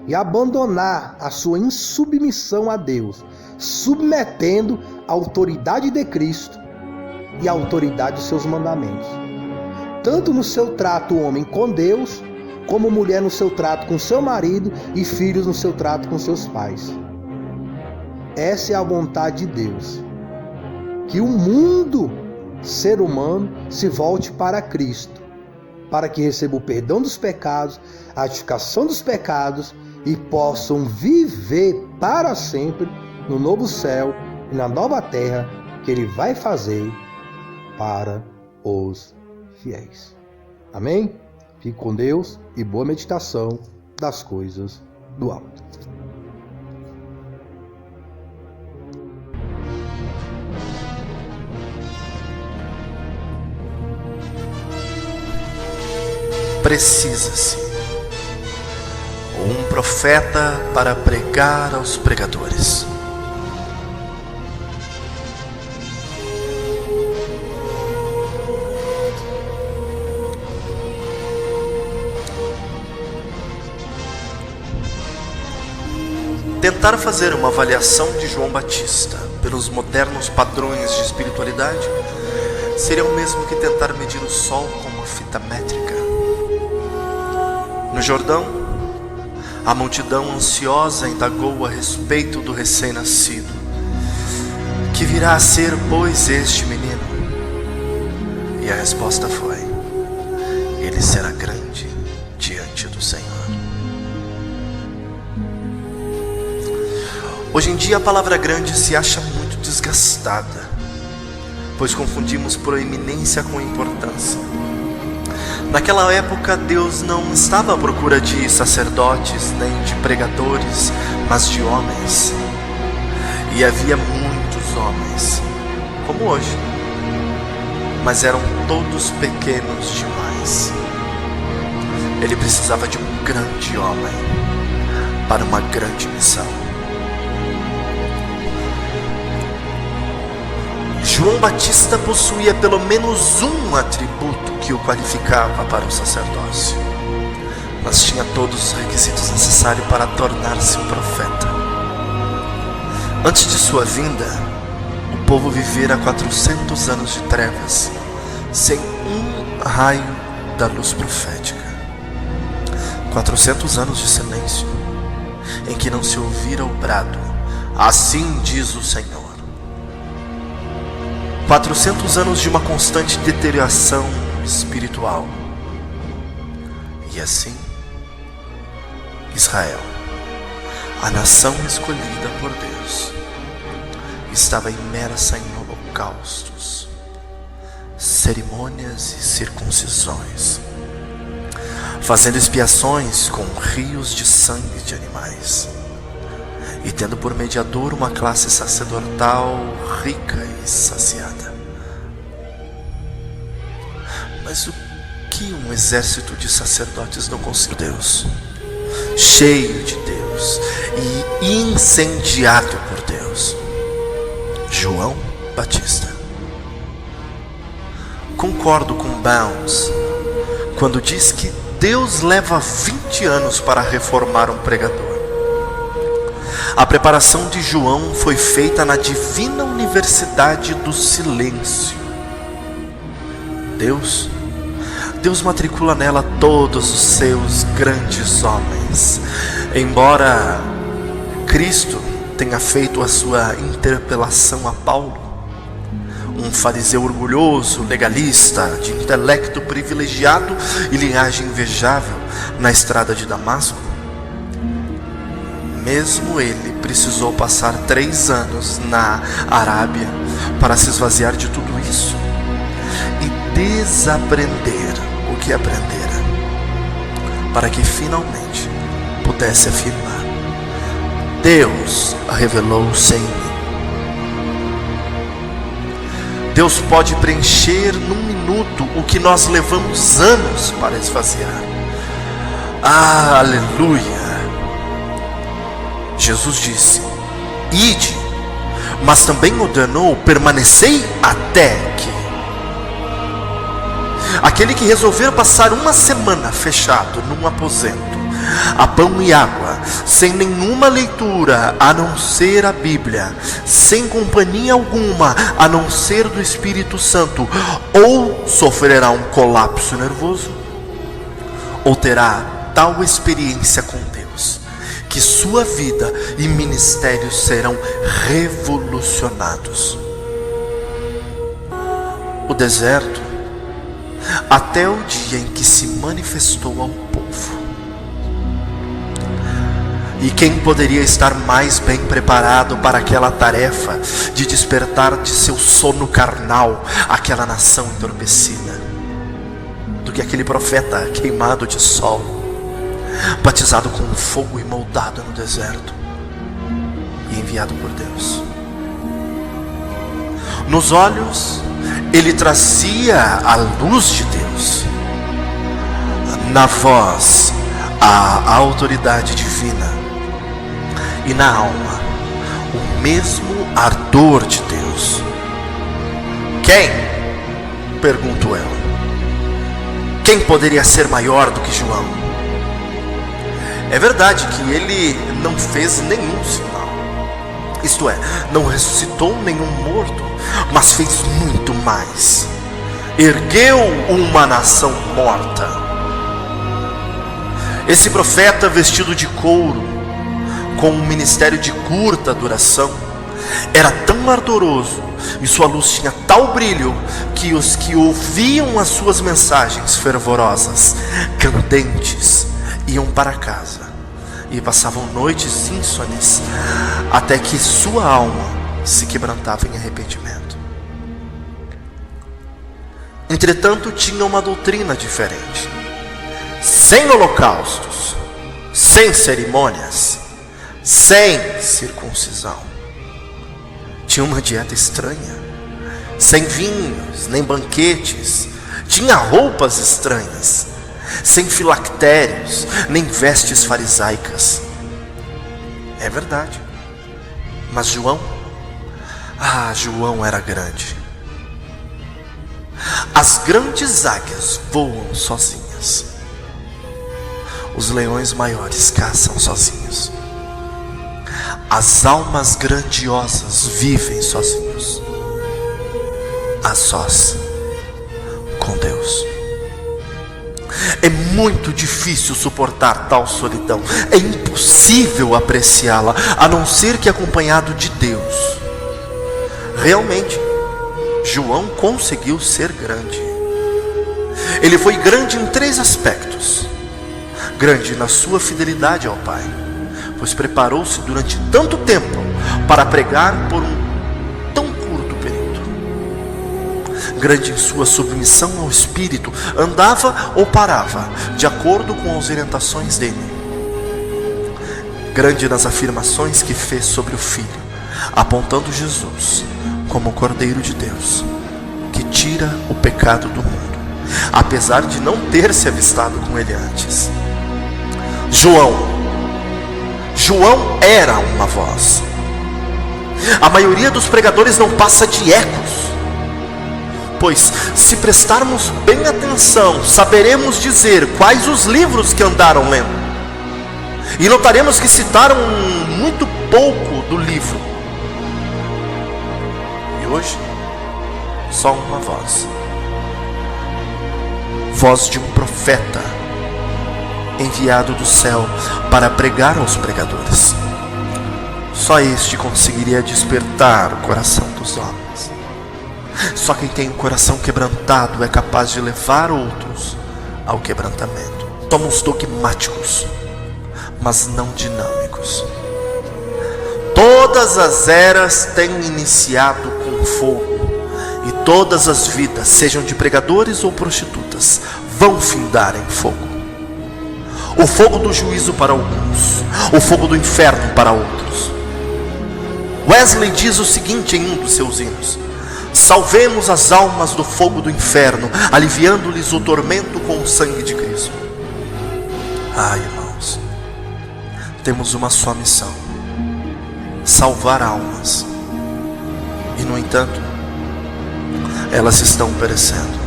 e abandonar a sua insubmissão a Deus, submetendo a autoridade de Cristo e a autoridade dos seus mandamentos. Tanto no seu trato homem com Deus, como mulher no seu trato com seu marido e filhos no seu trato com seus pais. Essa é a vontade de Deus. Que o mundo, ser humano, se volte para Cristo, para que receba o perdão dos pecados, a justificação dos pecados e possam viver para sempre no novo céu e na nova terra que Ele vai fazer para os fiéis. Amém? Fique com Deus e boa meditação das coisas do alto. Precisa-se um profeta para pregar aos pregadores. Tentar fazer uma avaliação de João Batista pelos modernos padrões de espiritualidade seria o mesmo que tentar medir o sol com uma fita métrica. No Jordão, a multidão ansiosa indagou a respeito do recém-nascido. Que virá a ser, pois, este menino? E a resposta foi: ele será grande diante do Senhor. Hoje em dia a palavra grande se acha muito desgastada, pois confundimos proeminência com importância. Naquela época, Deus não estava à procura de sacerdotes nem de pregadores, mas de homens. E havia muitos homens, como hoje, mas eram todos pequenos demais. Ele precisava de um grande homem para uma grande missão. João Batista possuía pelo menos um atributo que o qualificava para o sacerdócio, mas tinha todos os requisitos necessários para tornar-se um profeta. Antes de sua vinda, o povo vivera 400 anos de trevas, sem um raio da luz profética. 400 anos de silêncio, em que não se ouvira o brado: assim diz o Senhor. 400 anos de uma constante deterioração espiritual. E assim, Israel, a nação escolhida por Deus, estava imersa em holocaustos, cerimônias e circuncisões, fazendo expiações com rios de sangue de animais, e tendo por mediador uma classe sacerdotal rica e saciada. Mas o que um exército de sacerdotes não conseguiu? Deus, cheio de Deus e incendiado por Deus, João Batista. Concordo com Bounds quando diz que Deus leva 20 anos para reformar um pregador. A preparação de João foi feita na divina universidade do silêncio. Deus matricula nela todos os seus grandes homens. Embora Cristo tenha feito a sua interpelação a Paulo, um fariseu orgulhoso, legalista, de intelecto privilegiado e linhagem invejável, na estrada de Damasco, mesmo ele precisou passar 3 anos na Arábia para se esvaziar de tudo isso e desaprender o que aprendera, para que finalmente pudesse afirmar: Deus revelou-se em mim. Deus pode preencher num minuto o que nós levamos anos para esvaziar. Ah, aleluia! Jesus disse: ide, mas também ordenou: permanecei até que. Aquele que resolver passar uma semana fechado num aposento, a pão e água, sem nenhuma leitura a não ser a Bíblia, sem companhia alguma a não ser do Espírito Santo, ou sofrerá um colapso nervoso, ou terá tal experiência com Deus que sua vida e ministério serão revolucionados. O deserto, até o dia em que se manifestou ao povo. E quem poderia estar mais bem preparado para aquela tarefa de despertar de seu sono carnal aquela nação entorpecida do que aquele profeta queimado de sol, batizado com fogo e moldado no deserto e enviado por Deus? Nos olhos ele trazia a luz de Deus, na voz a autoridade divina, e na alma o mesmo ardor de Deus. Quem? Pergunto eu. Quem poderia ser maior do que João? É verdade que ele não fez nenhum sinal, isto é, não ressuscitou nenhum morto, mas fez muito mais. Ergueu uma nação morta. Esse profeta vestido de couro, com um ministério de curta duração, era tão ardoroso e sua luz tinha tal brilho que os que ouviam as suas mensagens fervorosas, candentes, iam para casa e passavam noites insones, até que sua alma se quebrantava em arrependimento. Entretanto, tinha uma doutrina diferente: sem holocaustos, sem cerimônias, sem circuncisão. Tinha uma dieta estranha, sem vinhos, nem banquetes. Tinha roupas estranhas, sem filactérios, nem vestes farisaicas. É verdade. Mas João? Ah, João era grande. As grandes águias voam sozinhas. Os leões maiores caçam sozinhos. As almas grandiosas vivem sozinhos, a sós com Deus. É muito difícil suportar tal solidão. É impossível apreciá-la, a não ser que acompanhado de Deus. Realmente, João conseguiu ser grande. Ele foi grande em 3 aspectos. Grande na sua fidelidade ao Pai, pois preparou-se durante tanto tempo para pregar por um tão curto período. Grande em sua submissão ao Espírito, andava ou parava de acordo com as orientações dele. Grande nas afirmações que fez sobre o Filho, apontando Jesus como o Cordeiro de Deus, que tira o pecado do mundo, apesar de não ter se avistado com ele antes. João era uma voz. A maioria dos pregadores não passa de ecos, pois se prestarmos bem atenção, saberemos dizer quais os livros que andaram lendo, e notaremos que citaram muito pouco do livro. E hoje, só uma voz, voz de um profeta enviado do céu para pregar aos pregadores. Só este conseguiria despertar o coração dos homens. Só quem tem o coração quebrantado é capaz de levar outros ao quebrantamento. Somos dogmáticos, mas não dinâmicos. Todas as eras têm iniciado com fogo, e todas as vidas, sejam de pregadores ou prostitutas, vão findar em fogo. O fogo do juízo para alguns, o fogo do inferno para outros. Wesley diz o seguinte em um dos seus hinos: salvemos as almas do fogo do inferno, aliviando-lhes o tormento com o sangue de Cristo. Irmãos, temos uma só missão: salvar almas. E no entanto, elas estão perecendo.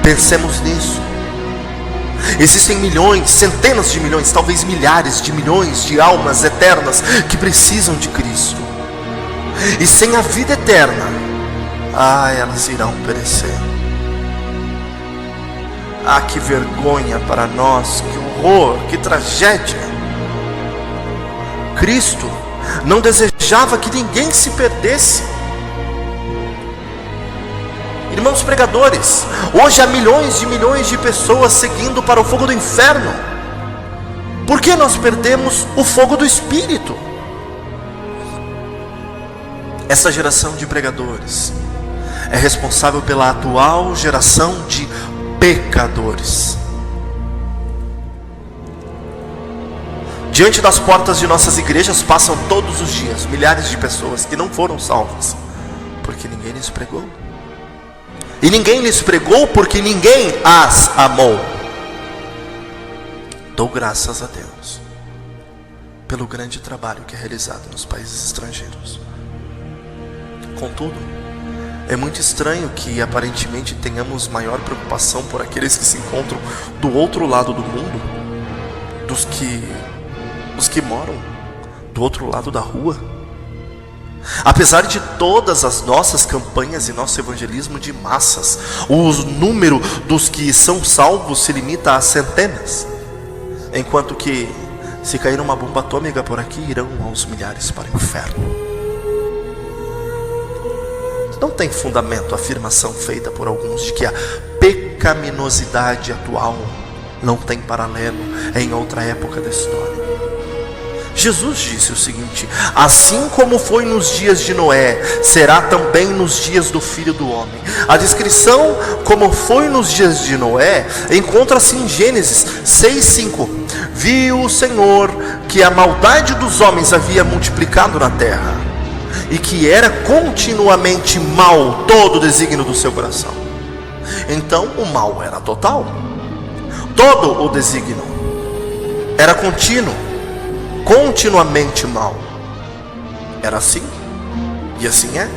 Pensemos nisso. Existem milhões, centenas de milhões, talvez milhares de milhões de almas eternas que precisam de Cristo. E sem a vida eterna, elas irão perecer. Que vergonha para nós, que horror, que tragédia. Cristo não desejava que ninguém se perdesse. Irmãos pregadores, hoje há milhões de pessoas seguindo para o fogo do inferno. Por que nós perdemos o fogo do Espírito? Essa geração de pregadores é responsável pela atual geração de pecadores. Diante das portas de nossas igrejas passam todos os dias milhares de pessoas que não foram salvas, porque ninguém lhes pregou. E ninguém lhes pregou porque ninguém as amou. Dou graças a Deus pelo grande trabalho que é realizado nos países estrangeiros. Contudo, é muito estranho que aparentemente tenhamos maior preocupação por aqueles que se encontram do outro lado do mundo, dos que moram do outro lado da rua. Apesar de todas as nossas campanhas e nosso evangelismo de massas, o número dos que são salvos se limita a centenas, enquanto que, se cair uma bomba atômica por aqui, irão aos milhares para o inferno. Não tem fundamento a afirmação feita por alguns de que a pecaminosidade atual não tem paralelo em outra época da história. Jesus disse o seguinte: assim como foi nos dias de Noé, será também nos dias do Filho do Homem. A descrição como foi nos dias de Noé encontra-se em Gênesis 6:5. Viu o Senhor que a maldade dos homens havia multiplicado na terra, e que era continuamente mal todo o desígnio do seu coração. Então o mal era total, todo o desígnio era contínuo, continuamente mal. Era assim, e assim é.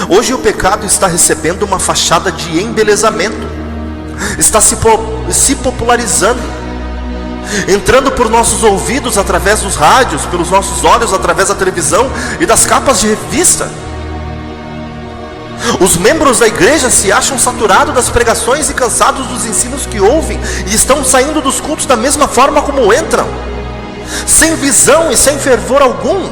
Hoje o pecado está recebendo uma fachada de embelezamento, está se popularizando, entrando por nossos ouvidos através dos rádios, pelos nossos olhos através da televisão e das capas de revista. Os membros da igreja se acham saturados das pregações e cansados dos ensinos que ouvem, e estão saindo dos cultos da mesma forma como entram, sem visão e sem fervor algum.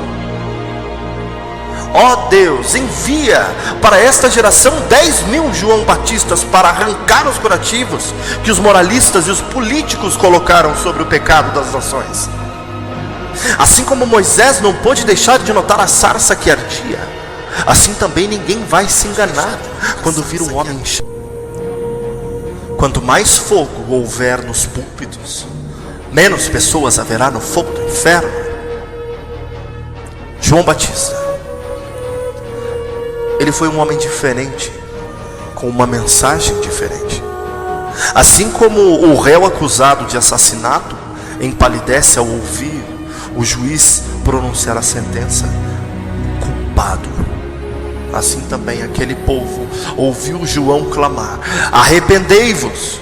Ó Deus, envia para esta geração 10.000 João Batistas para arrancar os curativos que os moralistas e os políticos colocaram sobre o pecado das nações. Assim como Moisés não pôde deixar de notar a sarça que ardia, assim também ninguém vai se enganar quando vir um homem. Quanto mais fogo houver nos púlpitos, menos pessoas haverá no fogo do inferno. João Batista, ele foi um homem diferente, com uma mensagem diferente. Assim como o réu acusado de assassinato empalidece ao ouvir o juiz pronunciar a sentença, culpado, assim também aquele povo ouviu João clamar: arrependei-vos.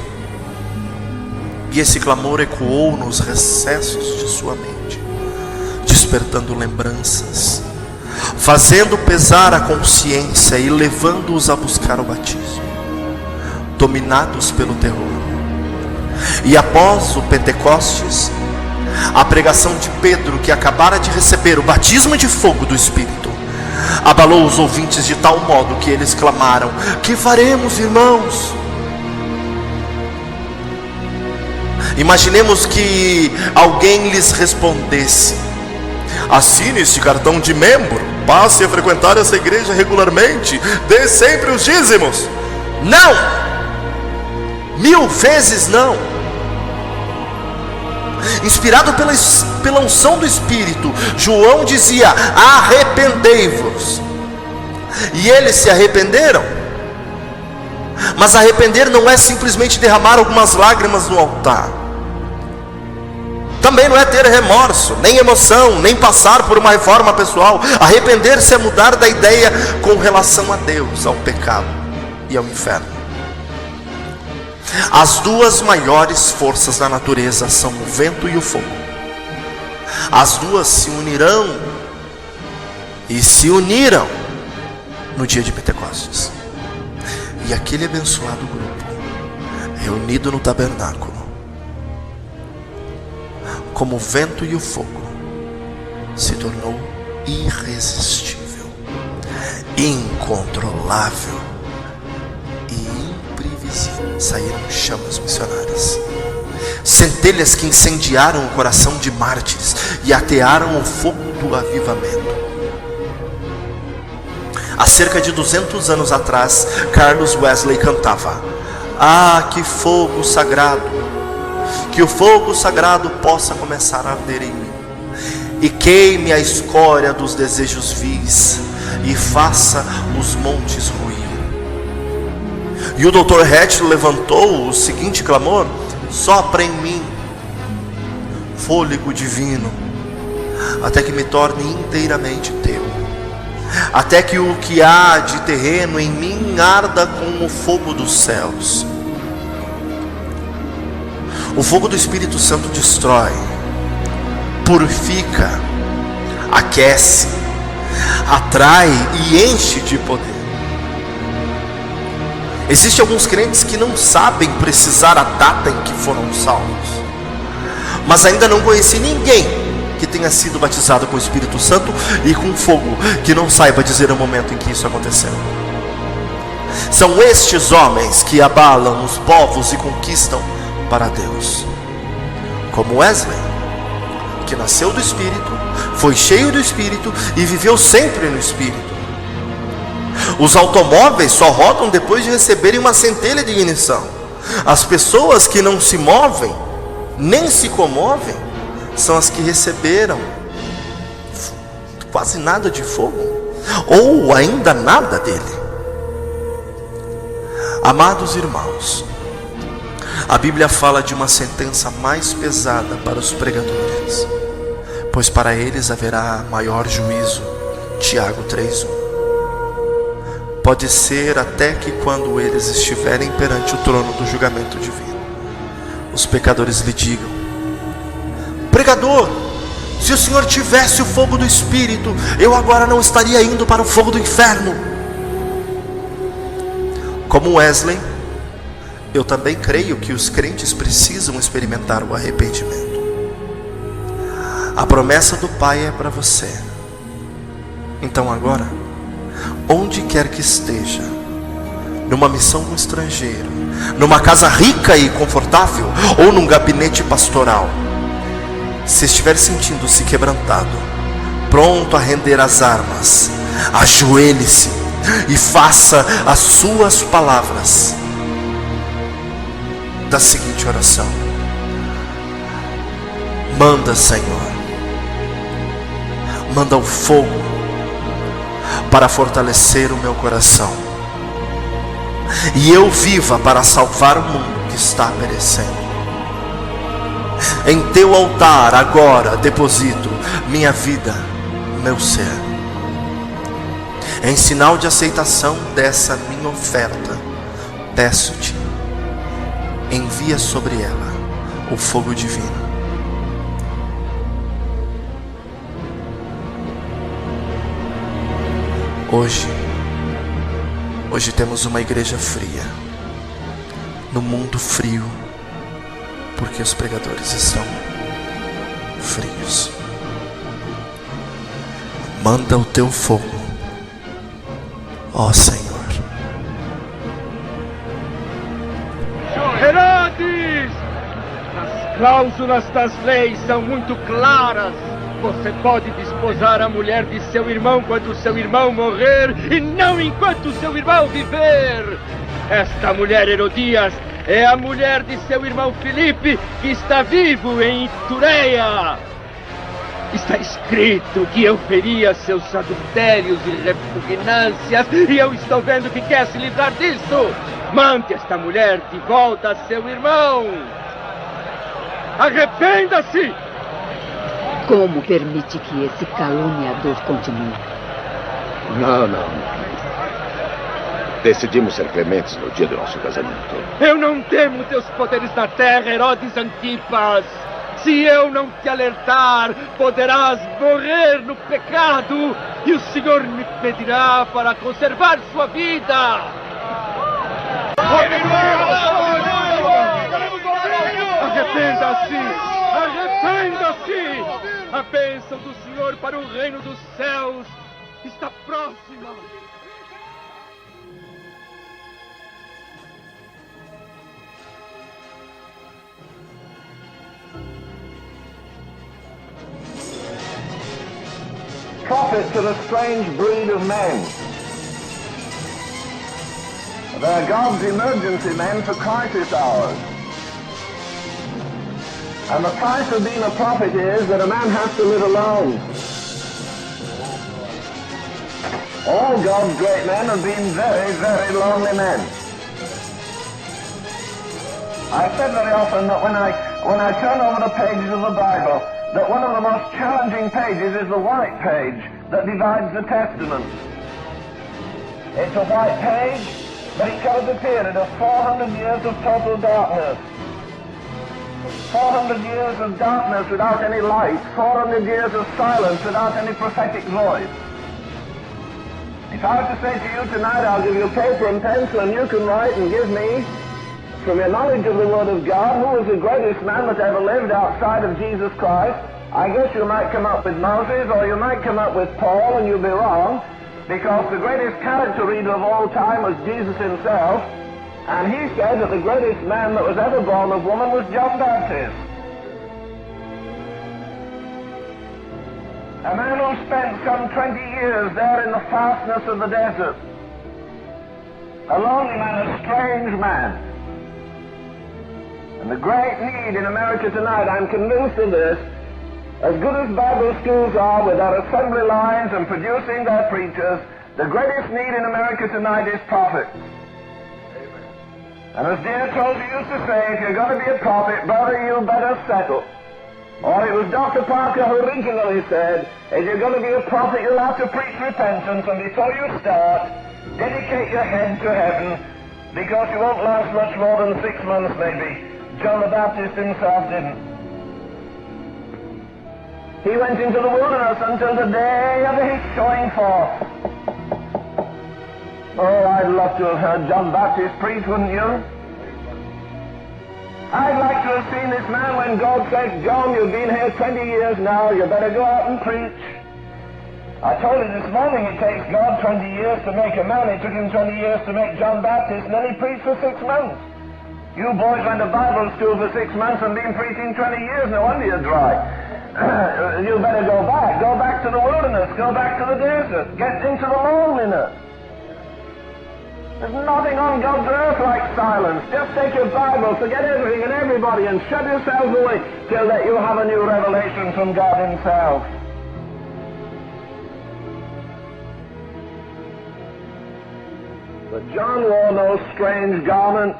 E esse clamor ecoou nos recessos de sua mente, despertando lembranças, fazendo pesar a consciência e levando-os a buscar o batismo. dominados pelo terror. E após o Pentecostes, a pregação de Pedro, que acabara de receber o batismo de fogo do Espírito, abalou os ouvintes de tal modo que eles clamaram: que faremos, irmãos? Imaginemos que alguém lhes respondesse: assine este cartão de membro, passe a frequentar essa igreja regularmente, dê sempre os dízimos. Não! 1000 vezes não! Inspirado pela unção do Espírito, João dizia: arrependei-vos. E eles se arrependeram. Mas arrepender não é simplesmente derramar algumas lágrimas no altar. Também não é ter remorso, nem emoção, nem passar por uma reforma pessoal. Arrepender-se é mudar da ideia com relação a Deus, ao pecado e ao inferno. As duas maiores forças da natureza são o vento e o fogo. As duas se unirão e se uniram no dia de Pentecostes. E aquele abençoado grupo, reunido no tabernáculo, como o vento e o fogo, se tornou irresistível, incontrolável e imprevisível. Saíram chamas missionárias, centelhas que incendiaram o coração de mártires e atearam o fogo do avivamento. Há cerca de 200 anos atrás, Carlos Wesley cantava: ah, que fogo sagrado! Que o fogo sagrado possa começar a arder em mim, e queime a escória dos desejos vis, e faça os montes ruir. E o Dr. Hatch levantou o seguinte clamor: sopra em mim fôlego divino, até que me torne inteiramente teu, até que o que há de terreno em mim arda com o fogo dos céus. O fogo do Espírito Santo destrói, purifica, aquece, atrai e enche de poder. Existem alguns crentes que não sabem precisar a data em que foram salvos, mas ainda não conheci ninguém que tenha sido batizado com o Espírito Santo e com fogo que não saiba dizer o momento em que isso aconteceu. São estes homens que abalam os povos e conquistam para Deus, como Wesley, que nasceu do Espírito, foi cheio do Espírito e viveu sempre no Espírito. Os automóveis só rodam depois de receberem uma centelha de ignição. As pessoas que não se movem, nem se comovem, são as que receberam quase nada de fogo, ou ainda nada dele. Amados irmãos, a Bíblia fala de uma sentença mais pesada para os pregadores, pois para eles haverá maior juízo. Tiago 3:1. Pode ser até que quando eles estiverem perante o trono do julgamento divino, os pecadores lhe digam: pregador, se o Senhor tivesse o fogo do Espírito, eu agora não estaria indo para o fogo do inferno. Como Wesley, eu também creio que os crentes precisam experimentar o arrependimento. A promessa do Pai é para você. Então agora, onde quer que esteja, numa missão com estrangeiro, numa casa rica e confortável, ou num gabinete pastoral, se estiver sentindo-se quebrantado, pronto a render as armas, ajoelhe-se e faça as suas palavras da seguinte oração: manda, Senhor, manda o fogo para fortalecer o meu coração, e eu viva para salvar o mundo que está perecendo. Em teu altar agora deposito minha vida, meu ser. Em sinal de aceitação dessa minha oferta, peço-te, envia sobre ela o fogo divino. Hoje temos uma igreja fria, no mundo frio, porque os pregadores estão frios. Manda o teu fogo, ó Senhor. Herodes! As cláusulas das leis são muito claras. Você pode desposar a mulher de seu irmão quando seu irmão morrer e não enquanto seu irmão viver. Esta mulher, Herodias, é a mulher de seu irmão Filipe, que está vivo em Itureia. Está escrito que eu feria seus adultérios e repugnâncias, e eu estou vendo que quer se livrar disso. Mande esta mulher de volta a seu irmão. Arrependa-se! Como permite que esse caluniador continue? Não. Decidimos ser clementes no dia do nosso casamento. Eu não temo teus poderes na terra, Herodes Antipas. Se eu não te alertar, poderás morrer no pecado e o Senhor me pedirá para conservar sua vida. Arrependa-se! Arrependa-se! A bênção do Senhor para o reino dos céus está próxima. Prophets are a strange breed of men. They're God's emergency men for crisis hours. And the price of being a prophet is that a man has to live alone. All God's great men have been very, very lonely men. I've said very often that when I turn over the pages of the Bible, that one of the most challenging pages is the white page that divides the Testament. It's a white page, but it covers a period of 400 years of total darkness. 400 years of darkness without any light, 400 years of silence without any prophetic voice. If I were to say to you tonight, I'll give you paper and pencil and you can write and give me, from your knowledge of the Word of God, who was the greatest man that ever lived outside of Jesus Christ, I guess you might come up with Moses or you might come up with Paul, and you'll be wrong, because the greatest character reader of all time was Jesus himself, and he said that the greatest man that was ever born of woman was John Baptist. A man who spent some 20 years there in the fastness of the desert. A lonely man, a strange man. And the great need in America tonight, I'm convinced of this, as good as Bible schools are with their assembly lines and producing their preachers, the greatest need in America tonight is prophets. And as dear Tozer used to say, if you're going to be a prophet, brother, you better settle. Or it was Dr. Parker who originally said, if you're going to be a prophet, you'll have to preach repentance, and before you start, dedicate your head to heaven, because you won't last much more than 6 months maybe. John the Baptist himself didn't. He went into the wilderness until the day of his showing forth. Oh, I'd love to have heard John Baptist preach, wouldn't you? I'd like to have seen this man when God said, John, you've been here 20 years now, you better go out and preach. I told you this morning it takes God 20 years to make a man. It took him 20 years to make John Baptist, and then he preached for 6 months. You boys went to Bible school for 6 months and been preaching 20 years. No wonder you're dry. You better go back. Go back to the wilderness. Go back to the desert. Get into the loneliness. There's nothing on God's earth like silence. Just take your Bible, forget everything and everybody, and shut yourselves away till that you have a new revelation from God himself. But John wore no strange garments.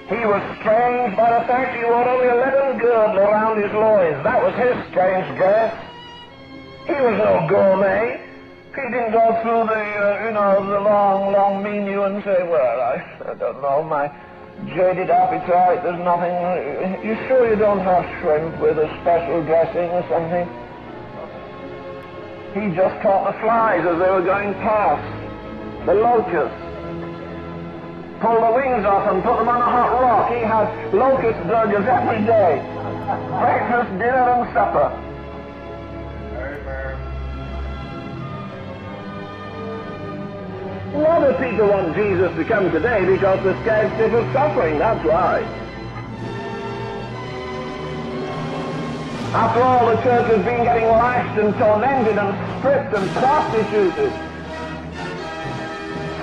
He was strange by the fact he wore only a leathern girdle around his loins. That was his strange dress. He was no gourmet. He didn't go through the long menu and say, well, I don't know, my jaded appetite, there's nothing. You sure you don't have shrimp with a special dressing or something? He just caught the flies as they were going past, the locusts. pull the wings off and put them on a hot rock. He had locust burgers every day. Breakfast, dinner, and supper. A lot of people want Jesus to come today because they're scared stiff of suffering, that's why. After all, the church has been getting lashed and tormented and stripped and prostituted.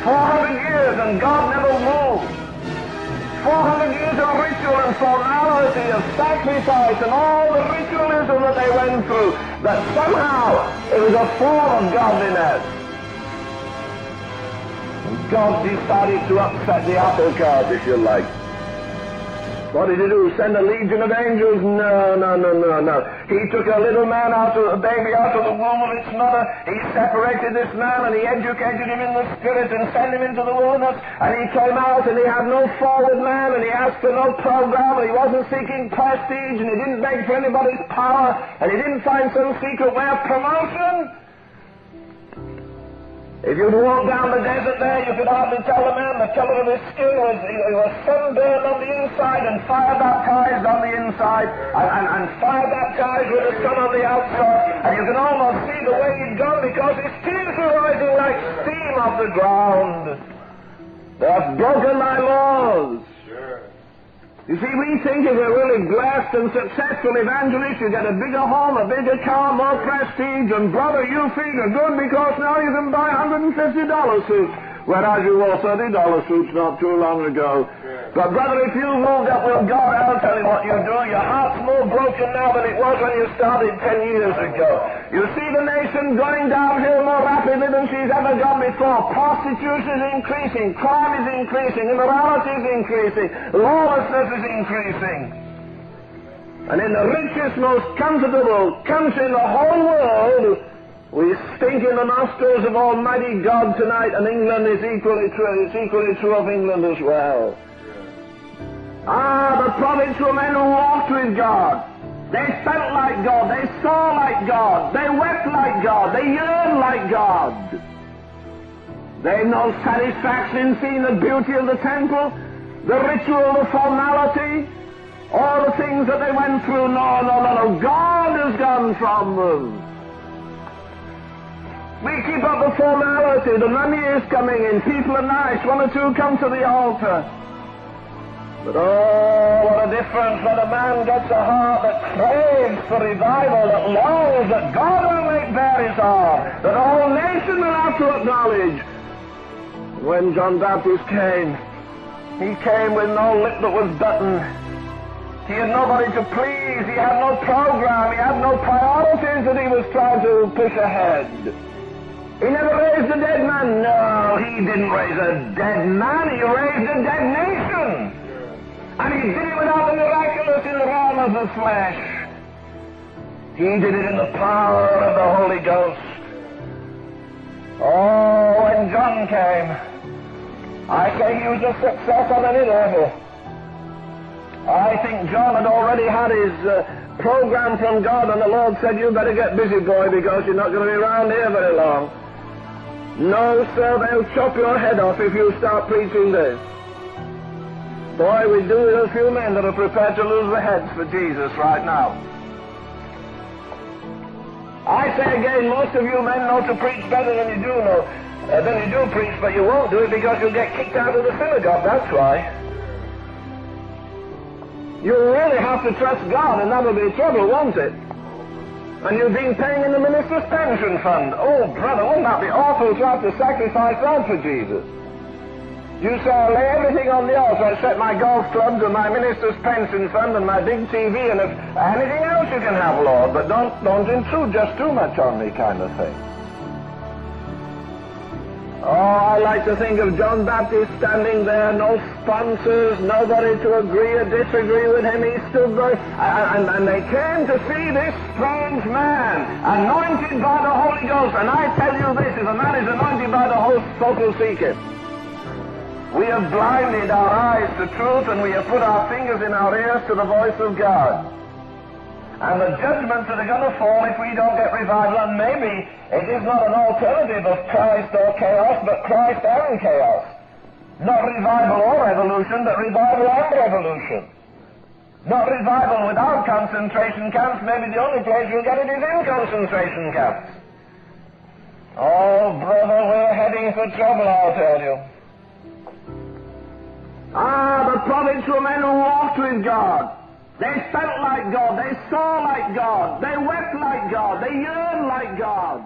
400 years and God never moved. 400 years of ritual and formality, of sacrifice and all the ritualism that they went through, that somehow it was a form of godliness. And God decided to upset the apple cart, if you like. What did he do? Send a legion of angels? No. He took a little man a baby out of the womb of its mother. He separated this man and he educated him in the spirit and sent him into the wilderness. And he came out and he had no forward man and he asked for no program and he wasn't seeking prestige and he didn't beg for anybody's power and he didn't find some secret way of promotion. If you'd walk down the desert there, you could hardly tell the man. The color of his skin was, he was sunburned on the inside and fire baptized on the inside and fire baptized with the sun on the outside. And you can almost see the way he'd gone because his tears were rising like steam off the ground. They have broken my laws. You see, we think if we're really blessed and successful evangelists, you get a bigger home, a bigger car, more prestige, and brother, you feel good because now you can buy $150 suits, whereas you wore $30 suits not too long ago. But brother, if you moved up with God, I'll tell you what you do. Your heart's more broken now than it was when you started 10 years ago. You see the nation going downhill more rapidly than she's ever gone before. Prostitution is increasing, crime is increasing, immorality is increasing, lawlessness is increasing. And in the richest, most comfortable country in the whole world, we stink in the nostrils of Almighty God tonight, and England is equally true. It's equally true of England as well. The prophets were men who walked with God. They felt like God. They saw like God. They wept like God. They yearned like God. They had no satisfaction in seeing the beauty of the temple, the ritual, the formality, all the things that they went through. No. God has gone from them. We keep up the formality. The money is coming in. People are nice. One or two come to the altar. But oh, what a difference when a man gets a heart that craves for revival, that longs that God will make bare his heart, that the whole nation will have to acknowledge. When John Baptist came, he came with no lip that was buttoned. He had nobody to please. He had no program. He had no priorities that he was trying to push ahead. He never raised a dead man. No, he didn't raise a dead man. He raised a dead nation. And he did it without the miraculous in the realm of the flesh. He did it in the power of the Holy Ghost. Oh, when John came, I say he was a success on any level. I think John had already had his program from God, and the Lord said, you better get busy, boy, because you're not going to be around here very long. No, sir, they'll chop your head off if you start preaching this. Boy, we do with a few men that are prepared to lose their heads for Jesus right now. I say again, most of you men know to preach better than you do preach, but you won't do it because you'll get kicked out of the synagogue, that's why. You'll really have to trust God, and that'll be trouble, won't it? And you've been paying in the minister's pension fund. Oh, brother, wouldn't that be awful to have to sacrifice that for Jesus? You say, I'll lay everything on the altar except my golf clubs and my minister's pension fund and my big TV and if anything else you can have, Lord, but don't intrude just too much on me kind of thing. Oh, I like to think of John Baptist standing there, no sponsors, nobody to agree or disagree with him. He stood there, and they came to see this strange man, anointed by the Holy Ghost. And I tell you this, if a man is anointed by the Holy Ghost, folk will seek him. We have blinded our eyes to truth, and we have put our fingers in our ears to the voice of God. And the judgments that are going to fall if we don't get revival, and maybe it is not an alternative of Christ or chaos, but Christ and chaos. Not revival or evolution, but revival and revolution. Not revival without concentration camps. Maybe the only place you'll get it is in concentration camps. Oh, brother, we're heading for trouble, I'll tell you. The prophets were men who walked with God. They felt like God. They saw like God. They wept like God. They yearned like God.